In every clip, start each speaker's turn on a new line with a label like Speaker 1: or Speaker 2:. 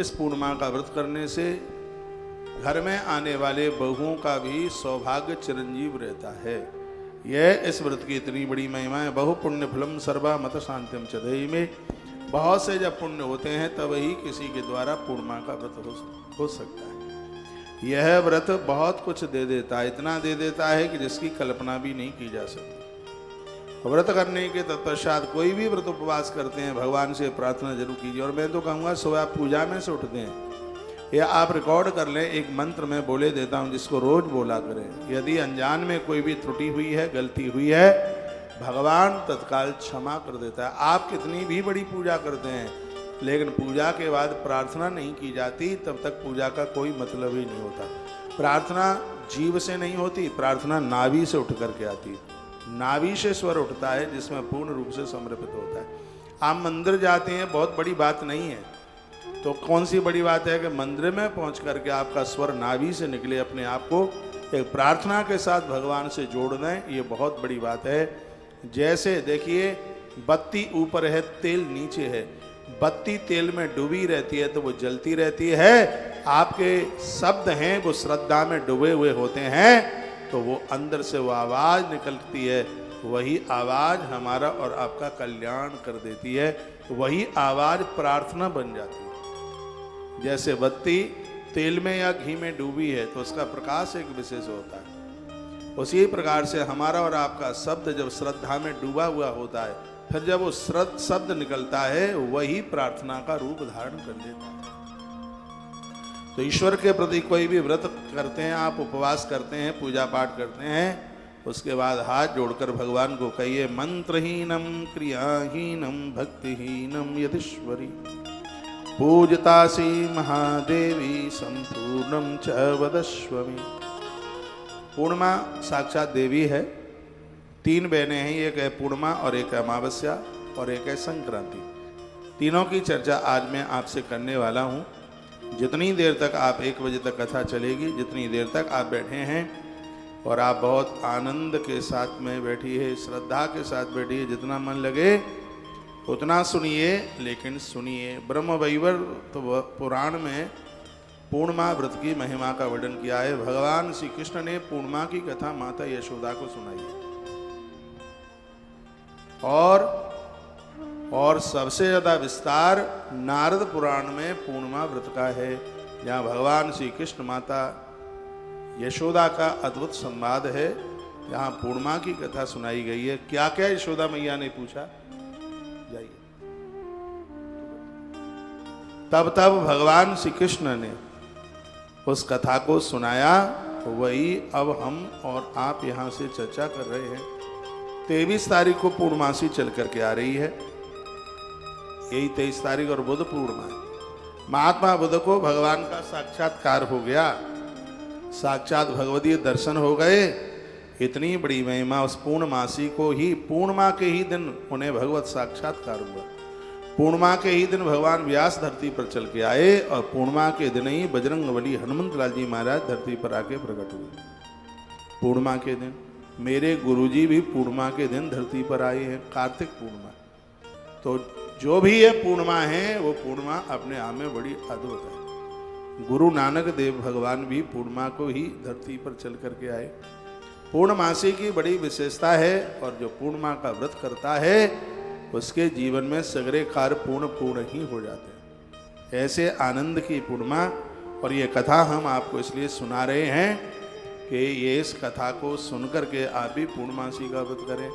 Speaker 1: इस पूर्णिमा का व्रत करने से घर में आने वाले बहुओं का भी सौभाग्य चिरंजीव रहता है। यह इस व्रत की इतनी बड़ी महिमा है। बहु पुण्य फलम सर्वा मत शांतिम चदई में बहुत से जब पुण्य होते हैं तब ही किसी के द्वारा पूर्णिमा का व्रत हो सकता है। यह व्रत बहुत कुछ दे देता है, इतना दे देता है कि जिसकी कल्पना भी नहीं की जा सकती। व्रत करने के तत्पश्चात कोई भी व्रत उपवास करते हैं भगवान से प्रार्थना जरूर कीजिए। और मैं तो कहूँगा सुबह आप पूजा में से उठते हैं या आप रिकॉर्ड कर लें, एक मंत्र मैं बोले देता हूँ जिसको रोज बोला करें। यदि अनजान में कोई भी त्रुटि हुई है, गलती हुई है, भगवान तत्काल क्षमा कर देता है। आप कितनी भी बड़ी पूजा करते हैं लेकिन पूजा के बाद प्रार्थना नहीं की जाती तब तक पूजा का कोई मतलब ही नहीं होता। प्रार्थना जीव से नहीं होती, प्रार्थना नाभि से उठ करके आती है। नाभि से स्वर उठता है जिसमें पूर्ण रूप से समर्पित होता है। आप मंदिर जाते हैं, बहुत बड़ी बात नहीं है, तो कौन सी बड़ी बात है कि मंदिर में पहुंच करके आपका स्वर नाभि से निकले, अपने आप को एक प्रार्थना के साथ भगवान से जोड़ दें, ये बहुत बड़ी बात है। जैसे देखिए बत्ती ऊपर है, तेल नीचे है, बत्ती तेल में डूबी रहती है तो वो जलती रहती है। आपके शब्द हैं वो श्रद्धा में डूबे हुए होते हैं तो वो अंदर से वो आवाज़ निकलती है, वही आवाज़ हमारा और आपका कल्याण कर देती है, वही आवाज़ प्रार्थना बन जाती है। जैसे बत्ती तेल में या घी में डूबी है तो उसका प्रकाश एक विशेष होता है, उसी प्रकार से हमारा और आपका शब्द जब श्रद्धा में डूबा हुआ होता है, फिर जब वो शब्द निकलता है वही प्रार्थना का रूप धारण कर लेता है। तो ईश्वर के प्रति कोई भी व्रत करते हैं, आप उपवास करते हैं, पूजा पाठ करते हैं, उसके बाद हाथ जोड़कर भगवान को कहिए मंत्रहीनम क्रियाहीनम भक्तिहीनम यदीश्वरी पूजतासी महादेवी संपूर्णम च वदस्वमी। पूर्णिमा साक्षात देवी है। 3 बहनें हैं, एक है पूर्णिमा और एक है अमावस्या और एक है संक्रांति। तीनों की चर्चा आज मैं आपसे करने वाला हूँ। जितनी देर तक आप 1 बजे तक कथा चलेगी, जितनी देर तक आप बैठे हैं और आप बहुत आनंद के साथ में बैठिए, श्रद्धा के साथ बैठिए, जितना मन लगे उतना सुनिए, लेकिन सुनिए। ब्रह्म वैवर्त पुराण में पूर्णिमा व्रत की महिमा का वर्णन किया है। भगवान श्री कृष्ण ने पूर्णिमा की कथा माता यशोदा को सुनाई और सबसे ज्यादा विस्तार नारद पुराण में पूर्णिमा व्रत का है, जहाँ भगवान श्री कृष्ण माता यशोदा का अद्भुत संवाद है, जहाँ पूर्णिमा की कथा सुनाई गई है। क्या क्या यशोदा मैया ने पूछा, जाइए। तब भगवान श्री कृष्ण ने उस कथा को सुनाया, वही अब हम और आप यहाँ से चर्चा कर रहे हैं। 23 तारीख को पूर्णमासी चल करके आ रही है, यही 23 तारीख और बुध पूर्णिमा है। महात्मा बुध को भगवान का साक्षात्कार हो गया, साक्षात भगवतीय दर्शन हो गए। इतनी बड़ी महिमा उस पूर्णमासी को ही, पूर्णिमा के ही दिन उन्हें भगवत साक्षात्कार हुआ। पूर्णिमा के ही दिन भगवान व्यास धरती पर चल के आए और पूर्णिमा के दिन ही बजरंगबली हनुमंत लाल जी महाराज धरती पर आके प्रकट हुए। पूर्णिमा के दिन मेरे गुरुजी भी पूर्णिमा के दिन धरती पर आए हैं, कार्तिक पूर्णिमा। तो जो भी ये पूर्णिमा है वो पूर्णिमा अपने आप में बड़ी अद्भुत है। गुरु नानक देव भगवान भी पूर्णिमा को ही धरती पर चल करके आए। पूर्णमासी की बड़ी विशेषता है और जो पूर्णिमा का व्रत करता है उसके जीवन में सगरे कार्य पूर्ण ही हो जाते हैं। ऐसे आनंद की पूर्णिमा, और ये कथा हम आपको इसलिए सुना रहे हैं कि ये इस कथा को सुनकर के आप भी पूर्णमासी का व्रत करें।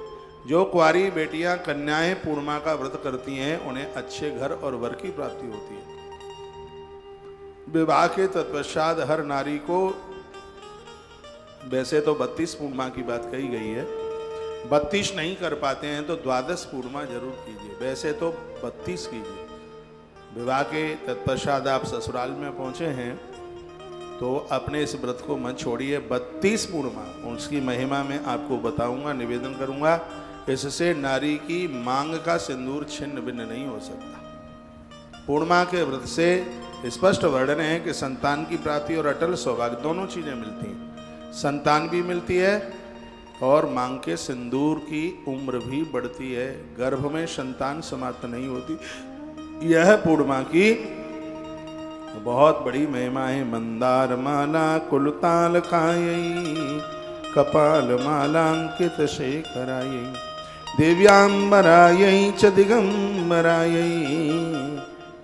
Speaker 1: जो कुंवारी बेटियां कन्याएं पूर्णिमा का व्रत करती हैं उन्हें अच्छे घर और वर की प्राप्ति होती है। विवाह के तत्पश्चात हर नारी को, वैसे तो 32 पूर्णिमा की बात कही गई है, 32 नहीं कर पाते हैं तो 12 पूर्णिमा जरूर कीजिए, वैसे तो 32 कीजिए। विवाह के तत्पश्चात आप ससुराल में पहुंचे हैं तो अपने इस व्रत को मत छोड़िए। 32 पूर्णिमा उसकी महिमा में आपको बताऊंगा, निवेदन करूंगा। इससे नारी की मांग का सिंदूर छिन्न भिन्न नहीं हो सकता। पूर्णिमा के व्रत से स्पष्ट वर्णन है कि संतान की प्राप्ति और अटल सौभाग्य दोनों चीजें मिलती हैं। संतान भी मिलती है और मांग के सिंदूर की उम्र भी बढ़ती है। गर्भ में संतान समाप्त नहीं होती। यह पूर्णिमा की बहुत बड़ी महिमा है। मंदार माला कुलताल कायई, कपाल मालांकित शेखरायई, देव्यांबरायई च दिगंबरायई,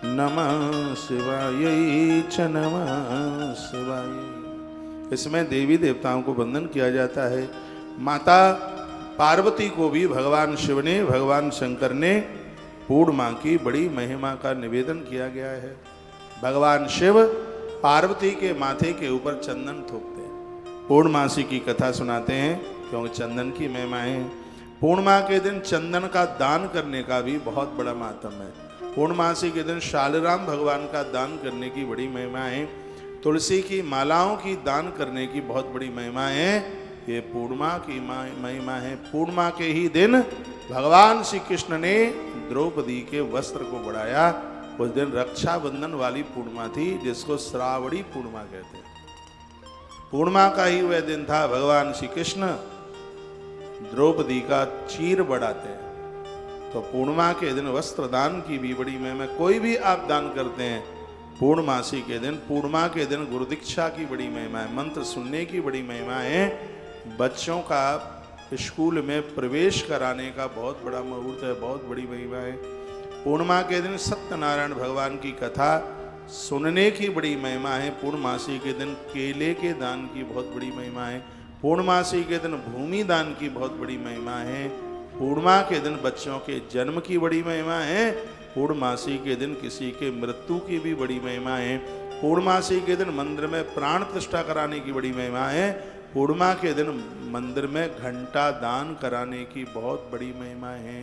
Speaker 1: नमः शिवायई च नमः शिवायई। इसमें देवी देवताओं को वंदन किया जाता है। माता पार्वती को भी भगवान शिव ने, भगवान शंकर ने पूर्णिमा की बड़ी महिमा का निवेदन किया गया है। भगवान शिव पार्वती के माथे के ऊपर चंदन थोपते हैं, पूर्णमासी की कथा सुनाते हैं, क्योंकि चंदन की महिमा है। पूर्णिमा के दिन चंदन का दान करने का भी बहुत बड़ा मातम है। पूर्णमासी के दिन शालग्राम भगवान का दान करने की बड़ी महिमा है। तुलसी की मालाओं की दान करने की बहुत बड़ी महिमा है। ये पूर्णिमा की महिमा है। पूर्णिमा के ही दिन भगवान श्री कृष्ण ने द्रौपदी के वस्त्र को बढ़ाया। उस दिन रक्षाबंधन वाली पूर्णिमा थी, जिसको श्रावणी पूर्णिमा कहते हैं। पूर्णिमा का ही वह दिन था, भगवान श्री कृष्ण द्रौपदी का चीर बढ़ाते हैं। तो पूर्णिमा के दिन वस्त्र दान की भी बड़ी महिमा। कोई भी आप दान करते हैं पूर्णमासी के दिन, पूर्णिमा के दिन गुरु दीक्षा की बड़ी महिमा है, मंत्र सुनने की बड़ी महिमा है। बच्चों का स्कूल में प्रवेश कराने का बहुत बड़ा मुहूर्त है, बहुत बड़ी महिमा है। पूर्णिमा के दिन सत्यनारायण भगवान की कथा सुनने की बड़ी महिमा है। पूर्णमासी के दिन केले के दान की बहुत बड़ी महिमा है। पूर्णमासी के दिन भूमि दान की बहुत बड़ी महिमा है। पूर्णिमा के दिन बच्चों के जन्म की बड़ी महिमा है। पूर्णमासी के दिन किसी के मृत्यु की भी बड़ी महिमा है। पूर्णमासी के दिन मंदिर में प्राण प्रतिष्ठा कराने की बड़ी महिमा है। पूर्णिमा के दिन मंदिर में घंटा दान कराने की बहुत बड़ी महिमा है।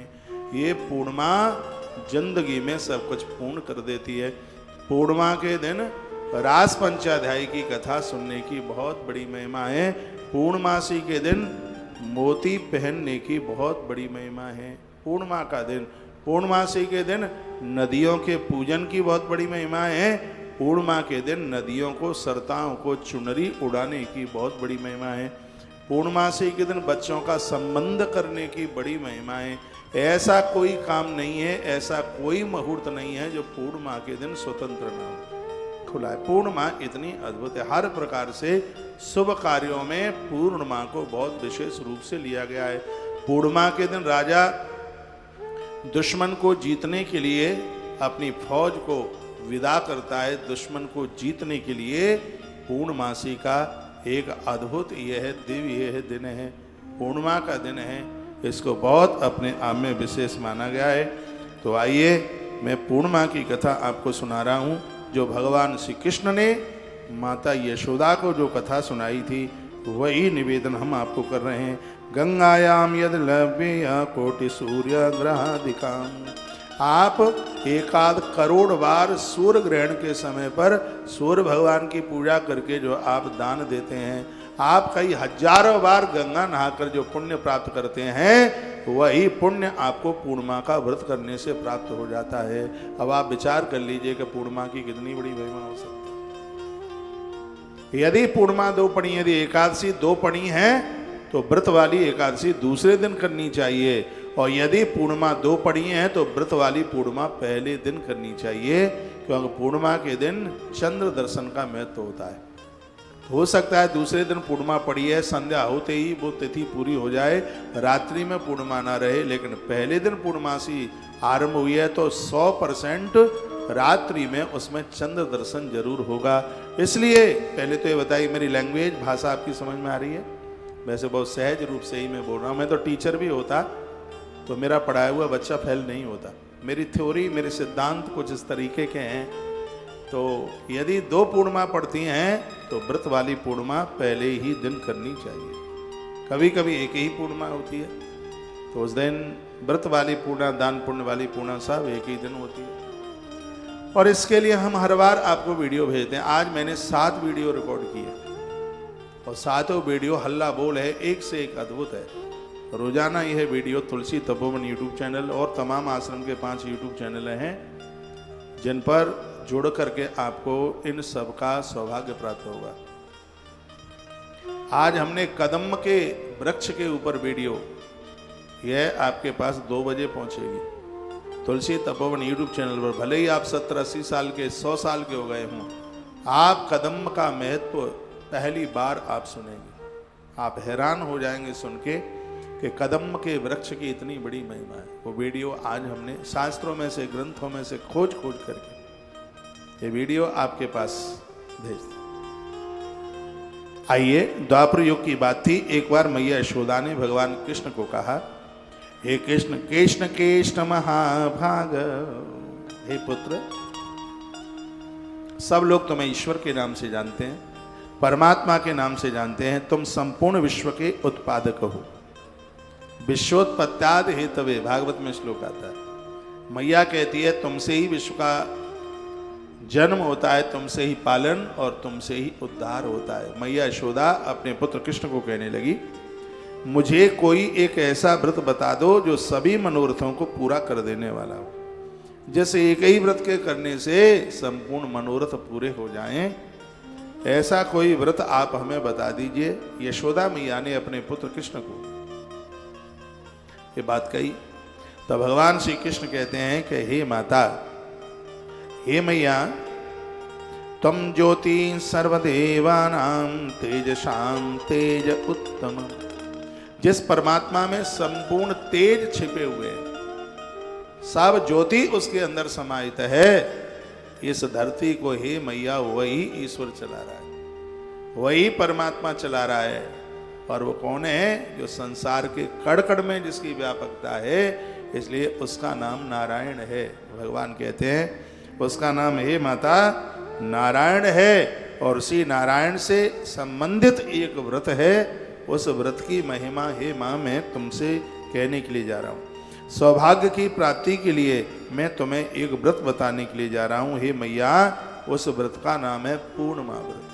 Speaker 1: ये पूर्णिमा जिंदगी में सब कुछ पूर्ण कर देती है। पूर्णिमा के दिन रास पंचाध्यायी की कथा सुनने की बहुत बड़ी महिमा है। पूर्णमासी के दिन मोती पहनने की बहुत बड़ी महिमा है। पूर्णिमा का दिन, पूर्णमासी के दिन नदियों के पूजन की बहुत बड़ी महिमा है। पूर्णिमा के दिन नदियों को, सरताओं को चुनरी उड़ाने की बहुत बड़ी महिमा है। पूर्णमासी के दिन बच्चों का संबंध करने की बड़ी महिमा है। ऐसा कोई काम नहीं है, ऐसा कोई मुहूर्त नहीं है जो पूर्णिमा के दिन स्वतंत्र न हो, खुला है। पूर्णिमा इतनी अद्भुत है। हर प्रकार से शुभ कार्यों में पूर्णिमा को बहुत विशेष रूप से लिया गया है। पूर्णिमा के दिन राजा दुश्मन को जीतने के लिए अपनी फौज को विदा करता है। दुश्मन को जीतने के लिए पूर्णमासी का एक अद्भुत यह है, दिव्य यह दिन है, पूर्णिमा का दिन है। इसको बहुत अपने आप में विशेष माना गया है। तो आइए मैं पूर्णिमा की कथा आपको सुना रहा हूँ, जो भगवान श्री कृष्ण ने माता यशोदा को जो कथा सुनाई थी, वही निवेदन हम आपको कर रहे हैं। गंगायाम यद लव्य कोटि सूर्य ग्रहादिकाम। आप 1 करोड़ बार सूर्य ग्रहण के समय पर सूर्य भगवान की पूजा करके जो आप दान देते हैं, आप कई हजारों बार गंगा नहाकर जो पुण्य प्राप्त करते हैं, वही पुण्य आपको पूर्णिमा का व्रत करने से प्राप्त हो जाता है। अब आप विचार कर लीजिए कि पूर्णिमा की कितनी बड़ी महिमा हो सकती है। यदि पूर्णिमा 2 पड़ी, यदि एकादशी 2 पड़ी है, तो व्रत वाली एकादशी दूसरे दिन करनी चाहिए। और यदि पूर्णिमा 2 पड़ी हैं तो व्रत वाली पूर्णिमा पहले दिन करनी चाहिए, क्योंकि पूर्णिमा के दिन चंद्र दर्शन का महत्व होता है। हो सकता है दूसरे दिन पूर्णिमा पड़ी है, संध्या होते ही वो तिथि पूरी हो जाए, रात्रि में पूर्णिमा ना रहे, लेकिन पहले दिन पूर्णमासी आरंभ हुई है तो 100% रात्रि में उसमें चंद्र दर्शन जरूर होगा। इसलिए पहले तो ये बताइए, मेरी लैंग्वेज भाषा आपकी समझ में आ रही है? वैसे बहुत सहज रूप से ही मैं बोल रहा हूँ। मैं तो टीचर भी होता तो मेरा पढ़ाया हुआ बच्चा फेल नहीं होता। मेरी थ्योरी, मेरे सिद्धांत कुछ इस तरीके के हैं। तो यदि 2 पूर्णिमा पड़ती हैं तो व्रत वाली पूर्णिमा पहले ही दिन करनी चाहिए। कभी कभी एक ही पूर्णिमा होती है तो उस दिन व्रत वाली पूर्णिमा, दान पुण्य वाली पूर्णिमा सब एक ही दिन होती है। और इसके लिए हम हर बार आपको वीडियो भेजते हैं। आज मैंने 7 वीडियो रिकॉर्ड किए और 7 वीडियो हल्ला बोल है, एक से एक अद्भुत है। रोजाना यह वीडियो तुलसी तपोवन यूट्यूब चैनल और तमाम आश्रम के 5 यूट्यूब चैनल हैं, जिन पर जुड़ करके आपको इन सब का सौभाग्य प्राप्त होगा। आज हमने कदम के वृक्ष के ऊपर वीडियो, यह आपके पास 2 बजे पहुंचेगी तुलसी तपोवन यूट्यूब चैनल पर। भले ही आप 70-80 साल के, 100 साल के हो गए हों, आप कदम्ब का महत्व पहली बार आप सुनेंगे, आप हैरान हो जाएंगे सुन के कि कदम्ब के वृक्ष की इतनी बड़ी महिमा है। वो वीडियो आज हमने शास्त्रों में से, ग्रंथों में से खोज करके ये वीडियो आपके पास भेज दिया। आइए, द्वापर युग की बात थी। एक बार मैया यशोदा ने भगवान कृष्ण को कहा, हे कृष्ण, कृष्ण कृष्ण महाभाग, हे पुत्र, सब लोग तुम्हें ईश्वर के नाम से जानते हैं, परमात्मा के नाम से जानते हैं। तुम संपूर्ण विश्व के उत्पादक हो। विश्वोत्पत्त्यादि हेतवे, भागवत में श्लोक आता है। मैया कहती है तुमसे ही विश्व का जन्म होता है, तुमसे ही पालन और तुमसे ही उद्धार होता है। मैया यशोदा अपने पुत्र कृष्ण को कहने लगी, मुझे कोई एक ऐसा व्रत बता दो जो सभी मनोरथों को पूरा कर देने वाला हो, जैसे एक ही व्रत के करने से संपूर्ण मनोरथ पूरे हो जाएं, ऐसा कोई व्रत आप हमें बता दीजिए। यशोदा मैया ने अपने पुत्र कृष्ण को ये बात कही। तो भगवान श्री कृष्ण कहते हैं कि हे माता, हे मैया, तुम ज्योति सर्वदेवानां तेजसां तेज उत्तम, जिस परमात्मा में संपूर्ण तेज छिपे हुए हैं, सब ज्योति उसके अंदर समाहित है, इस धरती को हे मैया वही ईश्वर चला रहा है, वही परमात्मा चला रहा है। और वो कौन है? जो संसार के कण कण में जिसकी व्यापकता है, इसलिए उसका नाम नारायण है। भगवान कहते हैं उसका नाम हे माता नारायण है, और उसी नारायण से संबंधित एक व्रत है। उस व्रत की महिमा हे माँ मैं तुमसे कहने के लिए जा रहा हूँ। सौभाग्य की प्राप्ति के लिए मैं तुम्हें एक व्रत बताने के लिए जा रहा हूँ। हे मैया, उस व्रत का नाम है पूर्णिमा व्रत।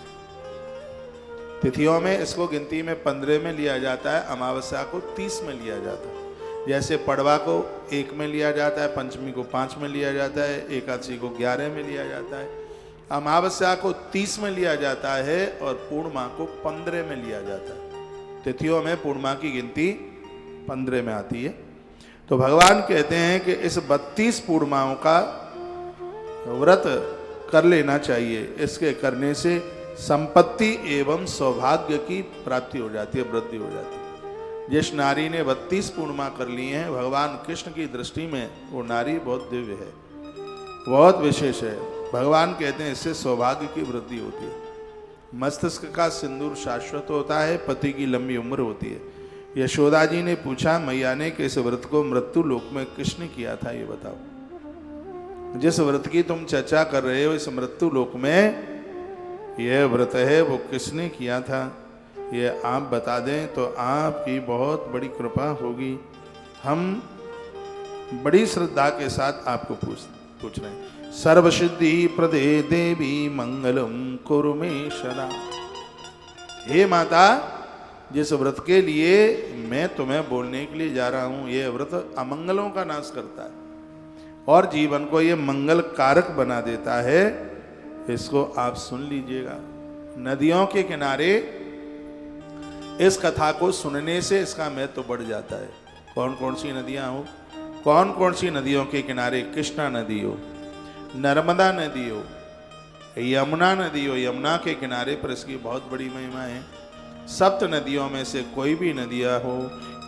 Speaker 1: तिथियों में इसको गिनती में 15 में लिया जाता है, अमावस्या को 30 में लिया जाता है। जैसे पड़वा को 1 में लिया जाता है, पंचमी को 5 में लिया जाता है, एकादशी को 11 में लिया जाता है, अमावस्या को 30 में लिया जाता है और पूर्णिमा को 15 में लिया जाता है। तिथियों में पूर्णिमा की गिनती 15 में आती है। तो भगवान कहते हैं कि इस 32 पूर्णिमाओं का व्रत कर लेना चाहिए। इसके करने से संपत्ति एवं सौभाग्य की प्राप्ति हो जाती है, वृद्धि हो जाती है। जिस नारी ने 32 पूर्णिमा कर ली हैं, भगवान कृष्ण की दृष्टि में वो नारी बहुत दिव्य है, बहुत विशेष है। भगवान कहते हैं इससे सौभाग्य की वृद्धि होती है। मस्तिष्क का सिंदूर शाश्वत होता है, पति की लंबी उम्र होती है। यशोदा जी ने पूछा मैया ने कि इस व्रत को मृत्यु लोक में किसने किया था, ये बताओ। जिस व्रत की तुम चर्चा कर रहे हो, इस मृत्यु लोक में यह व्रत है, वो किसने किया था, ये आप बता दें तो आपकी बहुत बड़ी कृपा होगी। हम बड़ी श्रद्धा के साथ आपको पूछ रहे हैं। सर्वसिद्धि प्रदे देवी मंगलम कुरु मे सदा। हे माता, जिस व्रत के लिए मैं तुम्हें बोलने के लिए जा रहा हूं, यह व्रत अमंगलों का नाश करता है और जीवन को यह मंगल कारक बना देता है। इसको आप सुन लीजिएगा। नदियों के किनारे इस कथा को सुनने से इसका महत्व बढ़ जाता है। कौन कौन सी नदियां हो, कौन कौन सी नदियों के किनारे? कृष्णा नदी हो, नर्मदा नदी हो, यमुना नदी हो। यमुना के किनारे पर इसकी बहुत बड़ी महिमा है। सप्त नदियों में से कोई भी नदियां हो,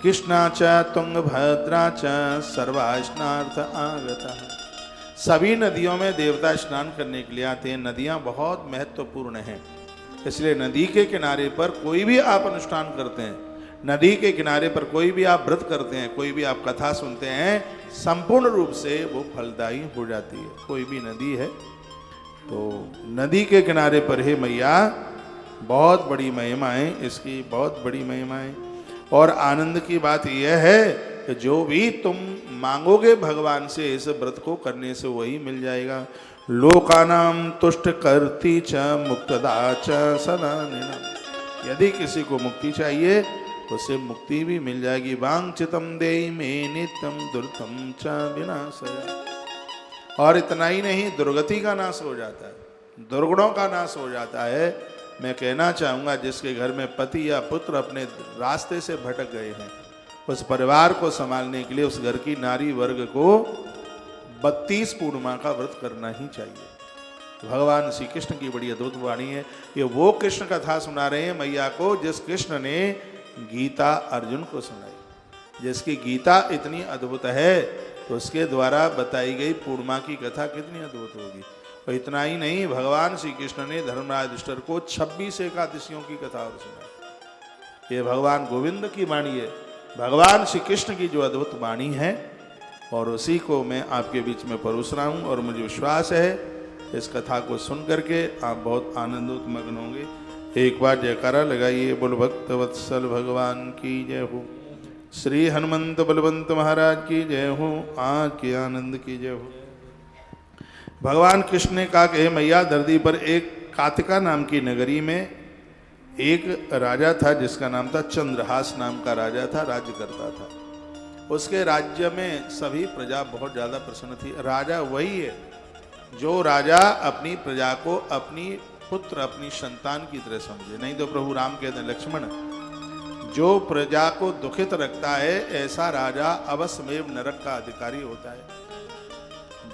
Speaker 1: कृष्णा च तुंगभद्रा च सर्वास्नार्थ आगता। सभी नदियों में देवता स्नान करने के लिए आते हैं। नदियां बहुत महत्वपूर्ण हैं, इसलिए नदी के किनारे पर कोई भी आप अनुष्ठान करते हैं, नदी के किनारे पर कोई भी आप व्रत करते हैं, कोई भी आप कथा सुनते हैं, संपूर्ण रूप से वो फलदायी हो जाती है। कोई भी नदी है तो नदी के किनारे पर है मैया, बहुत बड़ी महिमा है इसकी, बहुत बड़ी महिमा है। और आनंद की बात यह है कि जो भी तुम मांगोगे भगवान से, इस व्रत को करने से वही मिल जाएगा। लोकानाम तुष्ट करती च मुक्तदा च सदा। यदि किसी को मुक्ति चाहिए तो उसे मुक्ति भी मिल जाएगी। वांछितम देहि मे नित्यम दुर्गम च विनाशया। और इतना ही नहीं, दुर्गति का नाश हो जाता है, दुर्गुणों का नाश हो जाता है। मैं कहना चाहूँगा जिसके घर में पति या पुत्र अपने रास्ते से भटक गए हैं, उस परिवार को संभालने के लिए उस घर की नारी वर्ग को 32 पूर्णिमा का व्रत करना ही चाहिए। भगवान श्री कृष्ण की बड़ी अद्भुत वाणी है। ये वो कृष्ण कथा सुना रहे हैं मैया को जिस कृष्ण ने गीता अर्जुन को सुनाई। जिसकी गीता इतनी अद्भुत है तो उसके द्वारा बताई गई पूर्णिमा की कथा कितनी अद्भुत होगी। और इतना ही नहीं, भगवान श्री कृष्ण ने धर्मराज युधिष्ठिर को 26 एकादशियों की कथा और सुनाई। ये भगवान गोविंद की वाणी है, भगवान श्री कृष्ण की जो अद्भुत वाणी है, और उसी को मैं आपके बीच में परोस रहा हूँ। और मुझे विश्वास है इस कथा को सुन करके आप बहुत आनंदित मग्न होंगे। एक बार जयकारा लगाइए, बोल भक्त वत्सल भगवान की जय हो, श्री हनुमंत बलवंत महाराज की जय हो, आज के आनंद की जय हो। भगवान कृष्ण ने कहा कि हे मैया, धरती पर एक कातिका नाम की नगरी में एक राजा था जिसका नाम था चंद्रहास नाम का राजा था, राज्य करता था। उसके राज्य में सभी प्रजा बहुत ज़्यादा प्रसन्न थी। राजा वही है जो राजा अपनी प्रजा को अपनी पुत्र अपनी संतान की तरह समझे। नहीं तो प्रभु राम कहते हैं, लक्ष्मण, जो प्रजा को दुखित रखता है ऐसा राजा अवश्यमेव नरक का अधिकारी होता है।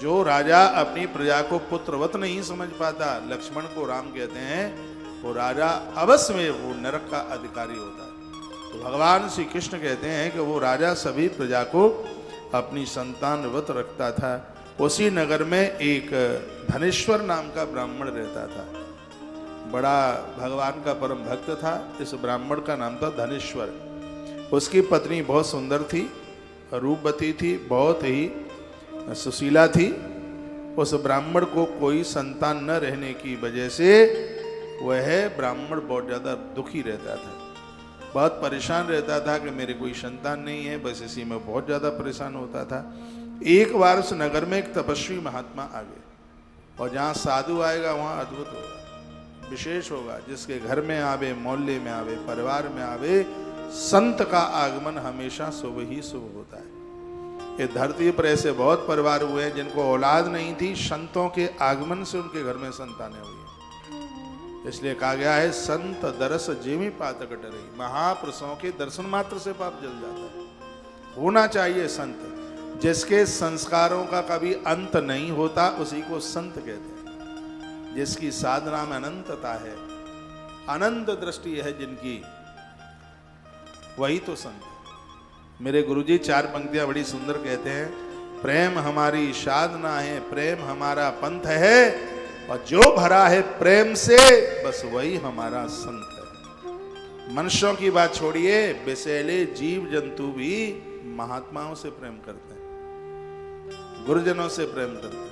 Speaker 1: जो राजा अपनी प्रजा को पुत्रवत नहीं समझ पाता, लक्ष्मण को राम कहते हैं, वो राजा अवश्यमेव वो नरक का अधिकारी होता है। तो भगवान श्री कृष्ण कहते हैं कि वो राजा सभी प्रजा को अपनी संतानवत रखता था। उसी नगर में एक धनेश्वर नाम का ब्राह्मण रहता था, बड़ा भगवान का परम भक्त था। इस ब्राह्मण का नाम था धनेश्वर। उसकी पत्नी बहुत सुंदर थी, रूपवती थी, बहुत ही सुशीला थी। उस ब्राह्मण को कोई संतान न रहने की वजह से वह ब्राह्मण बहुत ज़्यादा दुखी रहता था, बहुत परेशान रहता था कि मेरे कोई संतान नहीं है, बस इसी में बहुत ज़्यादा परेशान होता था। एक बार उस नगर में एक तपस्वी महात्मा आ गए, और जहाँ साधु आएगा वहाँ अद्भुत होगा, विशेष होगा। जिसके घर में आवे, मोहल्ले में आवे, परिवार में आवे, संत का आगमन हमेशा शुभ ही शुभ होता है। ये धरती पर ऐसे बहुत परिवार हुए हैं जिनको औलाद नहीं थी, संतों के आगमन से उनके घर में संतानें हुई। इसलिए कहा गया है, संत दरस जेमी पातक डरे। महापुरुषों के दर्शन मात्र से पाप जल जाता है। होना चाहिए संत, जिसके संस्कारों का कभी अंत नहीं होता उसी को संत कहते हैं। जिसकी साधना में अनंतता है, अनंत दृष्टि है जिनकी, वही तो संत। मेरे गुरुजी 4 पंक्तियां बड़ी सुंदर कहते हैं, प्रेम हमारी साधना है, प्रेम हमारा पंथ है, और जो भरा है प्रेम से बस वही हमारा संत है। मनुष्यों की बात छोड़िए, विषैले जीव जंतु भी महात्माओं से प्रेम करते हैं, गुरुजनों से प्रेम करते हैं।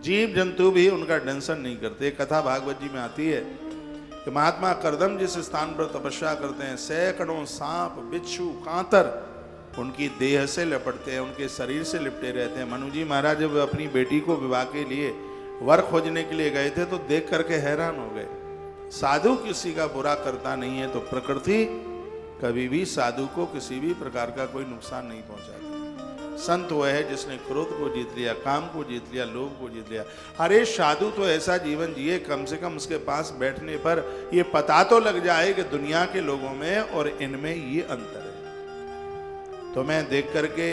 Speaker 1: जीव जंतु भी उनका टेंशन नहीं करते। कथा भागवत जी में आती है कि महात्मा करदम जिस स्थान पर तपस्या करते हैं, सैकड़ों सांप, बिच्छू, कांतर उनकी देह से लपटते हैं, उनके शरीर से लिपटे रहते हैं। मनु जी महाराज जब अपनी बेटी को विवाह के लिए वर खोजने के लिए गए थे तो देख करके हैरान हो गए। साधु किसी का बुरा करता नहीं है, तो प्रकृति कभी भी साधु को किसी भी प्रकार का कोई नुकसान नहीं पहुंचाती। संत वह है जिसने क्रोध को जीत लिया, काम को जीत लिया, लोभ को जीत लिया। अरे साधु तो ऐसा जीवन जिए, कम से कम उसके पास बैठने पर ये पता तो लग जाए कि दुनिया के लोगों में और इनमें ये अंतर है। तो मैं देख करके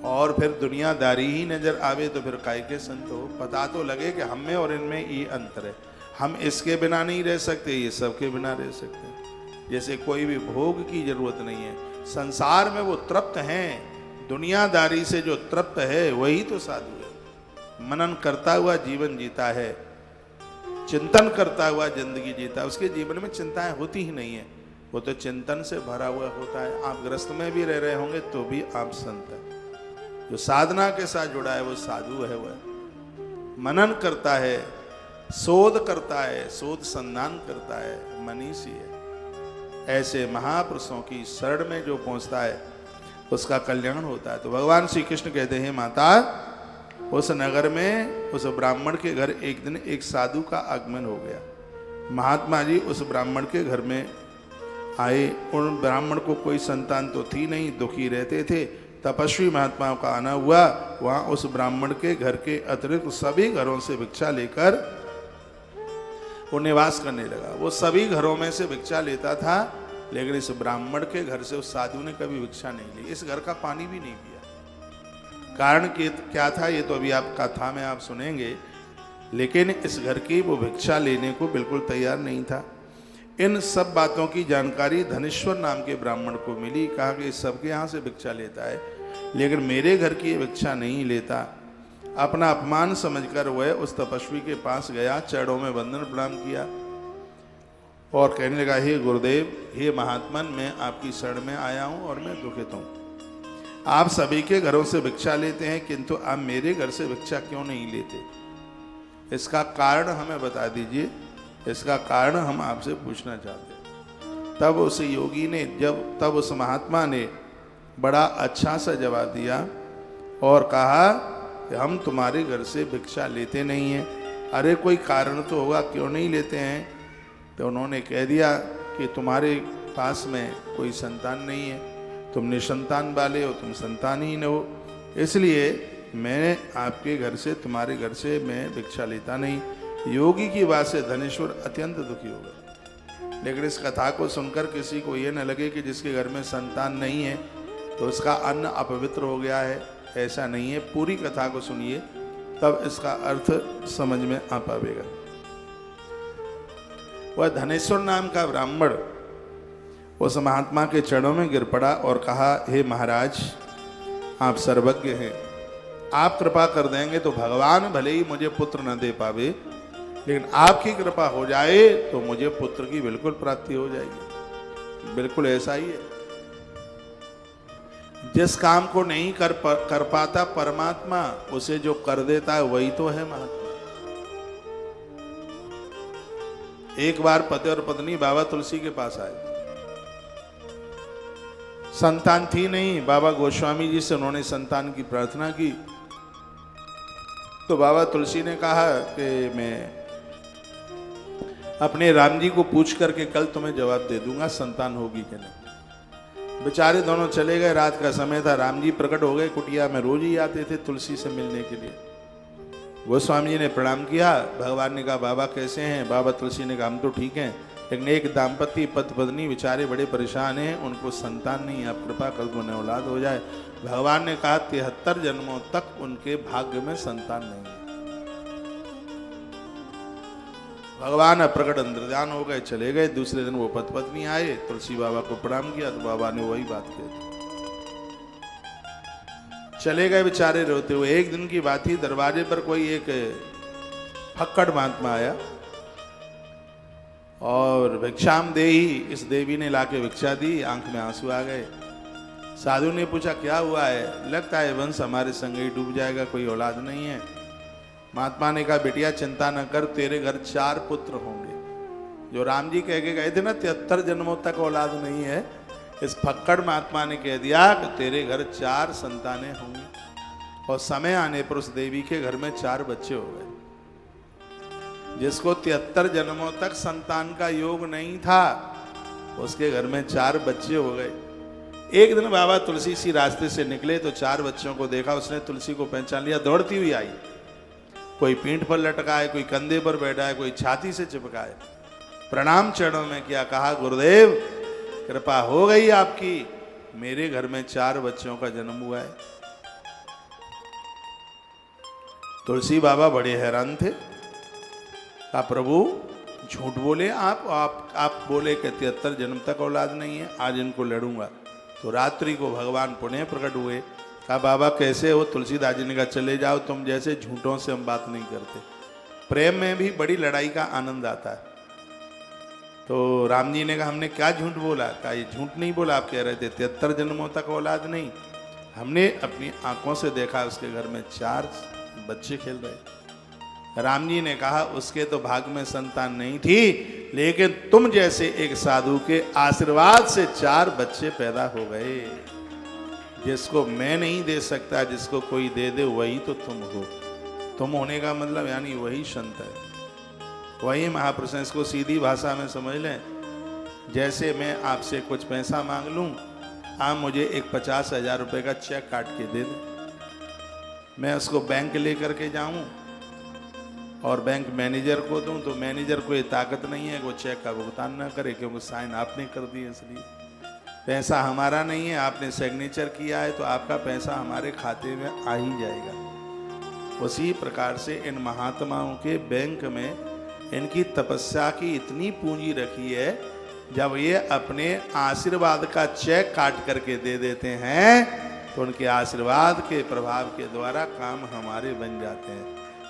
Speaker 1: और फिर दुनियादारी ही नजर आवे तो फिर काय के संत हो। पता तो लगे कि हम में और इनमें ये अंतर है। हम इसके बिना नहीं रह सकते, ये सबके बिना रह सकते हैं। जैसे कोई भी भोग की जरूरत नहीं है, संसार में वो तृप्त हैं, दुनियादारी से जो तृप्त है वही तो साधु है। मनन करता हुआ जीवन जीता है, चिंतन करता हुआ जिंदगी जीता है, उसके जीवन में चिंताएं होती ही नहीं है, वो तो चिंतन से भरा हुआ होता है। आप ग्रस्त में भी रह रहे होंगे तो भी आप संत हैं। जो साधना के साथ जुड़ा है वो साधु है, वह मनन करता है, शोध करता है, शोध संधान करता है, मनीषी है। ऐसे महापुरुषों की शरण में जो पहुंचता है उसका कल्याण होता है। तो भगवान श्री कृष्ण कहते हैं, माता, उस नगर में उस ब्राह्मण के घर एक दिन एक साधु का आगमन हो गया। महात्मा जी उस ब्राह्मण के घर में आए। उन ब्राह्मण को कोई संतान तो थी नहीं, दुखी रहते थे। तपस्वी महात्माओं का आना हुआ। वहां उस ब्राह्मण के घर के अतिरिक्त सभी घरों से भिक्षा लेकर वो निवास करने लगा। वो सभी घरों में से भिक्षा लेता था, लेकिन इस ब्राह्मण के घर से उस साधु ने कभी भिक्षा नहीं ली, इस घर का पानी भी नहीं पिया। कारण क्या था ये तो अभी आप कथा में आप सुनेंगे। लेकिन इस घर की वो भिक्षा लेने को बिल्कुल तैयार नहीं था। इन सब बातों की जानकारी धनेश्वर नाम के ब्राह्मण को मिली। कहा कि सबके यहाँ से भिक्षा लेता है, लेकिन मेरे घर की भिक्षा नहीं लेता। अपना अपमान समझकर वह उस तपस्वी के पास गया, चरणों में वंदन प्रणाम किया और कहने लगा, हे गुरुदेव, हे महात्मन, मैं आपकी शरण में आया हूँ और मैं दुखित हूँ। आप सभी के घरों से भिक्षा लेते हैं, किंतु आप मेरे घर से भिक्षा क्यों नहीं लेते? इसका कारण हमें बता दीजिए, इसका कारण हम आपसे पूछना चाहते हैं। तब उस योगी ने तब उस महात्मा ने बड़ा अच्छा सा जवाब दिया और कहा कि हम तुम्हारे घर से भिक्षा लेते नहीं हैं। अरे कोई कारण तो होगा, क्यों नहीं लेते हैं? तो उन्होंने कह दिया कि तुम्हारे पास में कोई संतान नहीं है, तुम निसंतान वाले हो, तुम संतानहीन हो, इसलिए मैं आपके घर से, तुम्हारे घर से मैं भिक्षा लेता नहीं। योगी की बात से धनेश्वर अत्यंत दुखी हो गए। लेकिन इस कथा को सुनकर किसी को ये न लगे कि जिसके घर में संतान नहीं है तो उसका अन्न अपवित्र हो गया है, ऐसा नहीं है। पूरी कथा को सुनिए, तब इसका अर्थ समझ में आ पाएगा। वह धनेश्वर नाम का ब्राह्मण उस महात्मा के चरणों में गिर पड़ा और कहा, हे महाराज, आप सर्वज्ञ हैं, आप कृपा कर देंगे तो भगवान भले ही मुझे पुत्र न दे पावे, लेकिन आपकी कृपा हो जाए तो मुझे पुत्र की बिल्कुल प्राप्ति हो जाएगी। बिल्कुल ऐसा ही है। जिस काम को नहीं कर पाता परमात्मा, उसे जो कर देता है वही तो है महात्मा। एक बार पति और पत्नी बाबा तुलसी के पास आए। संतान थी नहीं, बाबा गोस्वामी जी से उन्होंने संतान की प्रार्थना की। तो बाबा तुलसी ने कहा कि मैं अपने राम जी को पूछ करके कल तुम्हें जवाब दे दूंगा, संतान होगी कि नहीं। बेचारे दोनों चले गए, रात का समय था। राम जी प्रकट हो गए कुटिया में, रोज ही आते थे तुलसी से मिलने के लिए। गोस्वामी जी ने प्रणाम किया। भगवान ने कहा, बाबा कैसे हैं? बाबा तुलसी ने कहा, हम तो ठीक हैं, लेकिन एक दाम्पत्य पति पत्नी बेचारे बड़े परेशान हैं, उनको संतान नहीं, आप कृपा कर दो, उन्हें औलाद हो जाए। भगवान ने कहा, 73 जन्मों तक उनके भाग्य में संतान नहीं है। भगवान अप्रकट अंतर्ध्यान हो गए, चले गए। दूसरे दिन वो पति पत्नी आए, तुलसी बाबा को प्रणाम किया तो बाबा ने वही बात कही। चले गए बेचारे रोते हुए। एक दिन की बात थी, दरवाजे पर कोई एक फक्कड़ महात्मा आया और भिक्षाम देही, इस देवी ने लाके भिक्षा दी। आंख में आंसू आ गए। साधु ने पूछा, क्या हुआ है? लगता है वंश हमारे संग ही डूब जाएगा, कोई औलाद नहीं है। महात्मा ने कहा, बेटिया चिंता न कर, तेरे घर 4 पुत्र होंगे। जो राम जी कह के गए थे ना 73 जन्मों तक औलाद नहीं है, इस फक्कड़ महात्मा ने कह दिया कि तेरे घर 4 संतानें होंगी। और समय आने पर उस देवी के घर में 4 बच्चे हो गए। जिसको 73 जन्मों तक संतान का योग नहीं था, उसके घर में 4 बच्चे हो गए। एक दिन बाबा तुलसी सी रास्ते से निकले तो 4 बच्चों को देखा। उसने तुलसी को पहचान लिया, दौड़ती हुई आई। कोई पीठ पर लटका है, कोई कंधे पर बैठा है, कोई छाती से चिपका है। प्रणाम चरणों में किया, कहा, गुरुदेव कृपा हो गई आपकी, मेरे घर में 4 बच्चों का जन्म हुआ है। तुलसी बाबा बड़े हैरान थे। कहा, प्रभु झूठ बोले आप बोले कि 73 जन्म तक औलाद नहीं है, आज इनको लड़ूंगा। तो रात्रि को भगवान पुनः प्रकट हुए। कहा, बाबा कैसे हो? तुलसीदास जी ने कहा, चले जाओ, तुम जैसे झूठों से हम बात नहीं करते। प्रेम में भी बड़ी लड़ाई का आनंद आता है। तो राम जी ने कहा, हमने क्या झूठ बोला? कहा, ये झूठ नहीं बोला, आप कह रहे थे 73 जन्मों तक औलाद नहीं। हमने अपनी आंखों से देखा, उसके घर में 4 बच्चे खेल रहे। राम जी ने कहा, उसके तो भाग्य में संतान नहीं थी, लेकिन तुम जैसे एक साधु के आशीर्वाद से 4 बच्चे पैदा हो गए। जिसको मैं नहीं दे सकता, जिसको कोई दे दे, वही तो तुम हो। तुम होने का मतलब यानी वही संत है, वही महापुरुष है। इसको सीधी भाषा में समझ लें। जैसे मैं आपसे कुछ पैसा मांग लूं, आप मुझे एक 50,000 रुपये का चेक काट के दे दें, मैं उसको बैंक लेकर के जाऊं और बैंक मैनेजर को दूं, तो मैनेजर को ये ताकत नहीं है कि वो चेक का भुगतान ना करे, क्योंकि साइन आपने कर दिए। इसलिए पैसा हमारा नहीं है, आपने सिग्नेचर किया है, तो आपका पैसा हमारे खाते में आ ही जाएगा। उसी प्रकार से इन महात्माओं के बैंक में इनकी तपस्या की इतनी पूंजी रखी है, जब ये अपने आशीर्वाद का चेक काट करके दे देते हैं तो उनके आशीर्वाद के प्रभाव के द्वारा काम हमारे बन जाते हैं।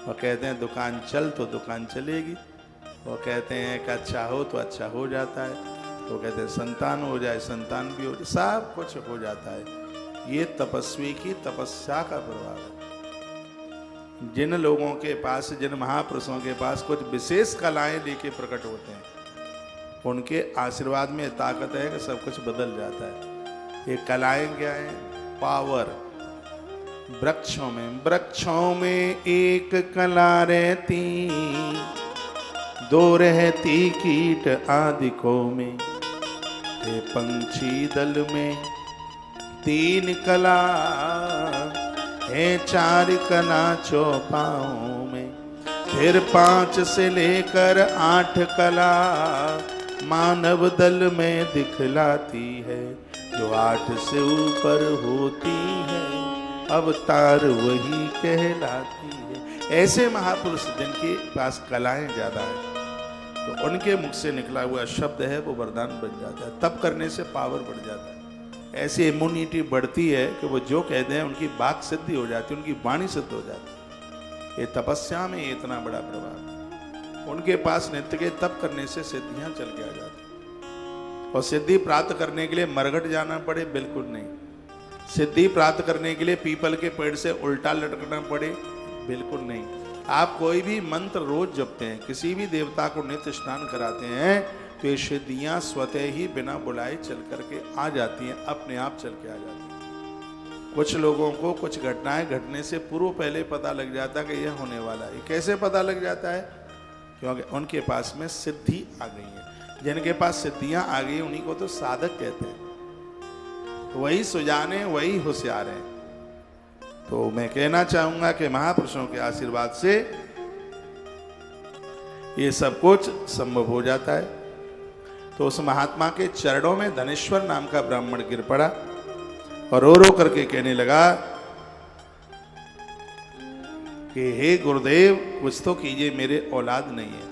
Speaker 1: वो कहते हैं दुकान चल तो दुकान चलेगी, वो कहते हैं कि अच्छा हो तो अच्छा हो जाता है, तो कहते हैं संतान हो जाए संतान भी हो जाए, सब कुछ हो जाता है। ये तपस्वी की तपस्या का प्रभाव है। जिन लोगों के पास, जिन महापुरुषों के पास कुछ विशेष कलाएं लेके प्रकट होते हैं, उनके आशीर्वाद में ताकत है कि सब कुछ बदल जाता है। ये कलाएं क्या है? पावर। वृक्षों में एक कला रहती, दो रहती कीट आदिकों में, ये पंछी दल में तीन कला है, चार कला चौपाओं में, फिर 5 से लेकर 8 कला मानव दल में दिखलाती है, जो 8 से ऊपर होती है अवतार वही कहलाती है। ऐसे महापुरुष जिनके पास कलाएं ज्यादा है, तो उनके मुख से निकला हुआ शब्द है वो वरदान बन जाता है। तप करने से पावर बढ़ जाता है, ऐसी इम्यूनिटी बढ़ती है कि वो जो कहते हैं उनकी बात सिद्धि हो जाती है, उनकी वाणी सिद्ध हो जाती है। ये तपस्या में इतना बड़ा प्रभाव। उनके पास नित्य के तप करने से सिद्धियां चल के आ जाती। और सिद्धि प्राप्त करने के लिए मरघट जाना पड़े, बिल्कुल नहीं। सिद्धि प्राप्त करने के लिए पीपल के पेड़ से उल्टा लटकना पड़े, बिल्कुल नहीं। आप कोई भी मंत्र रोज जपते हैं, किसी भी देवता को नित्य स्नान कराते हैं, तो ये सिद्धियां स्वतः ही बिना बुलाए चल करके आ जाती हैं, अपने आप चल के आ जाती हैं। कुछ लोगों को कुछ घटनाएं घटने से पूर्व पहले पता लग जाता है कि यह होने वाला है। कैसे पता लग जाता है? क्योंकि उनके पास में सिद्धि आ गई है। जिनके पास सिद्धियां आ गई उन्हीं को तो साधक कहते हैं, वही सुजाने, वही होशियार हैं। तो मैं कहना चाहूंगा कि महापुरुषों के आशीर्वाद से ये सब कुछ संभव हो जाता है। तो उस महात्मा के चरणों में धनेश्वर नाम का ब्राह्मण गिर पड़ा और रो रो करके कहने लगा कि हे गुरुदेव, कुछ तो कीजिए, मेरे औलाद नहीं है,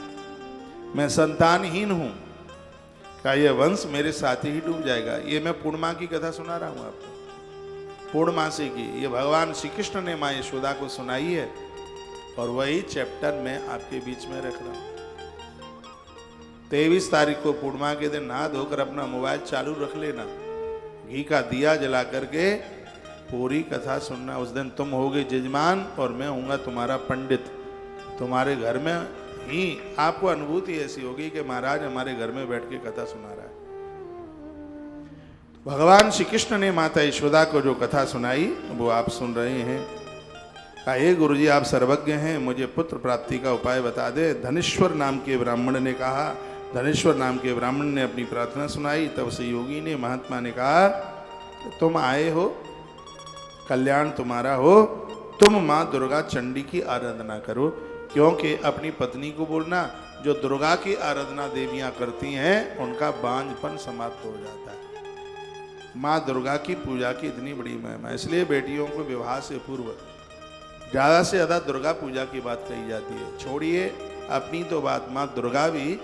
Speaker 1: मैं संतानहीन हूं, क्या यह वंश मेरे साथ ही डूब जाएगा? ये मैं पूर्णिमा की कथा सुना रहा हूं आपको, पूर्णमासी की। ये भगवान श्री कृष्ण ने माँ यशोदा को सुनाई है और वही चैप्टर मैं आपके बीच में रख रहा हूं। 23 तारीख को पूर्णिमा के दिन नहा धोकर अपना मोबाइल चालू रख लेना, घी का दिया जला करके पूरी कथा सुनना। उस दिन तुम होगे जजमान और मैं होऊंगा तुम्हारा पंडित। तुम्हारे घर में ही आपको अनुभूति ऐसी होगी कि महाराज हमारे घर में बैठ के कथा सुना रहा है। भगवान श्री कृष्ण ने माता यशोदा को जो कथा सुनाई वो आप सुन रहे हैं। कहा, हे गुरुजी, आप सर्वज्ञ हैं, मुझे पुत्र प्राप्ति का उपाय बता दे। धनेश्वर नाम के ब्राह्मण ने कहा। धनेश्वर नाम के ब्राह्मण ने अपनी प्रार्थना सुनाई। तब से योगी ने, महात्मा ने कहा, तुम आए हो, कल्याण तुम्हारा हो, तुम माँ दुर्गा चंडी की आराधना करो। क्योंकि अपनी पत्नी को बोलना, जो दुर्गा की आराधना देवियां करती हैं उनका बांझपन समाप्त हो जाता है। माँ दुर्गा की पूजा की इतनी बड़ी महिमा, इसलिए बेटियों को विवाह से पूर्व ज़्यादा से ज़्यादा दुर्गा पूजा की बात कही जाती है। छोड़िए अपनी तो बात, माँ दुर्गा भी,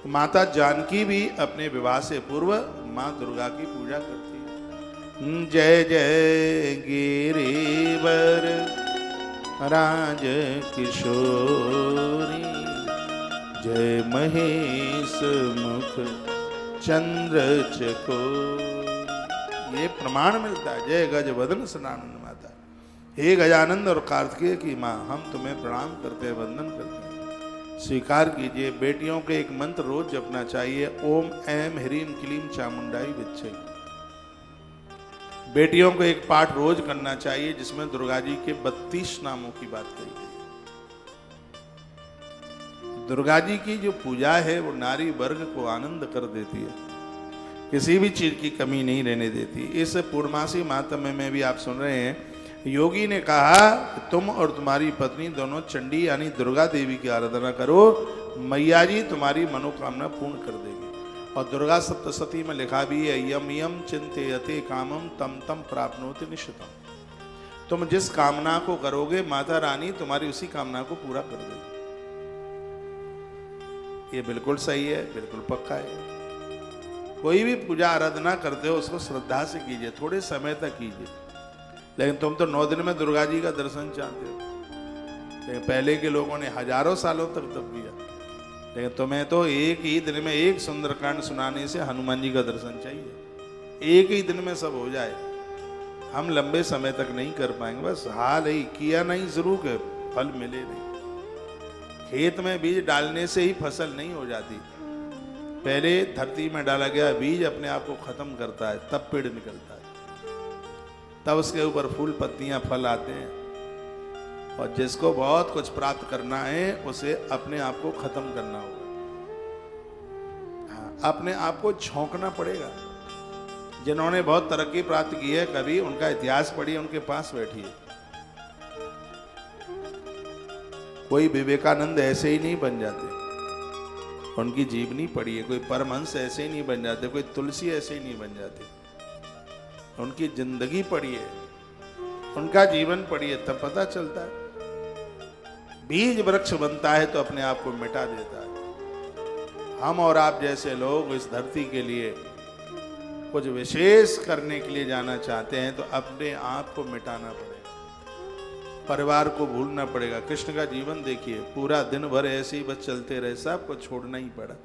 Speaker 1: माता जानकी भी अपने विवाह से पूर्व माँ दुर्गा की पूजा करती है। जय जय गिरिवर राज किशोरी, जय महेश मुख चंद्र चकोर। ये प्रमाण मिलता है। जय गज वदन सनानंद माता। हे गजानंद और कार्तिकेय की माँ, हम तुम्हें प्रणाम करते हैं, वंदन करते हैं। स्वीकार कीजिए। बेटियों के एक मंत्र रोज जपना चाहिए, ओम ऐम ह्रीम क्लीम चामुंडाई विच्छे। बेटियों को एक पाठ रोज करना चाहिए जिसमें दुर्गा जी के 32 नामों की बात कही गई। दुर्गा जी की जो पूजा है वो नारी वर्ग को आनंद कर देती है, किसी भी चीज की कमी नहीं रहने देती। इस पूर्णमासी मातम्य में भी आप सुन रहे हैं, योगी ने कहा कि तुम और तुम्हारी पत्नी दोनों चंडी यानी दुर्गा देवी की आराधना करो, मैया जी तुम्हारी मनोकामना पूर्ण कर देगी। और दुर्गा सप्तशती में लिखा भी है, यम यम चिंतयते कामम तम तम प्राप्नोति निशितम। तुम जिस कामना को करोगे माता रानी तुम्हारी उसी कामना को पूरा कर देगी। ये बिल्कुल सही है, बिल्कुल पक्का है। कोई भी पूजा आराधना करते हो उसको श्रद्धा से कीजिए, थोड़े समय तक कीजिए। लेकिन तुम तो 9 दिन में दुर्गा जी का दर्शन चाहते हो, लेकिन पहले के लोगों ने हजारों सालों तक तप किया। लेकिन तुम्हें तो एक ही दिन में एक सुंदरकांड सुनाने से हनुमान जी का दर्शन चाहिए, एक ही दिन में सब हो जाए। हम लंबे समय तक नहीं कर पाएंगे, बस हाल ही किया नहीं शुरू के फल मिले नहीं। खेत में बीज डालने से ही फसल नहीं हो जाती, पहले धरती में डाला गया बीज अपने आप को खत्म करता है, तब पेड़ निकलता है, तब उसके ऊपर फूल पत्तियां फल आते हैं। और जिसको बहुत कुछ प्राप्त करना है उसे अपने आप को खत्म करना होगा। हाँ, अपने आप को झोंकना पड़ेगा। जिन्होंने बहुत तरक्की प्राप्त की है, कभी उनका इतिहास पढ़िए, उनके पास बैठिए। कोई विवेकानंद ऐसे ही नहीं बन जाते, उनकी जीवनी पढ़िए। कोई परमहंस ऐसे ही नहीं बन जाते, कोई तुलसी ऐसे ही नहीं बन जाते। उनकी जिंदगी पढ़िए, उनका जीवन पढ़िए, तब पता चलता है। बीज वृक्ष बनता है तो अपने आप को मिटा देता है। हम और आप जैसे लोग इस धरती के लिए कुछ विशेष करने के लिए जाना चाहते हैं तो अपने आप को मिटाना पड़ेगा, परिवार को भूलना पड़ेगा। कृष्ण का जीवन देखिए, पूरा दिन भर ऐसे ही बस चलते रहे, सबको छोड़ना ही पड़ा।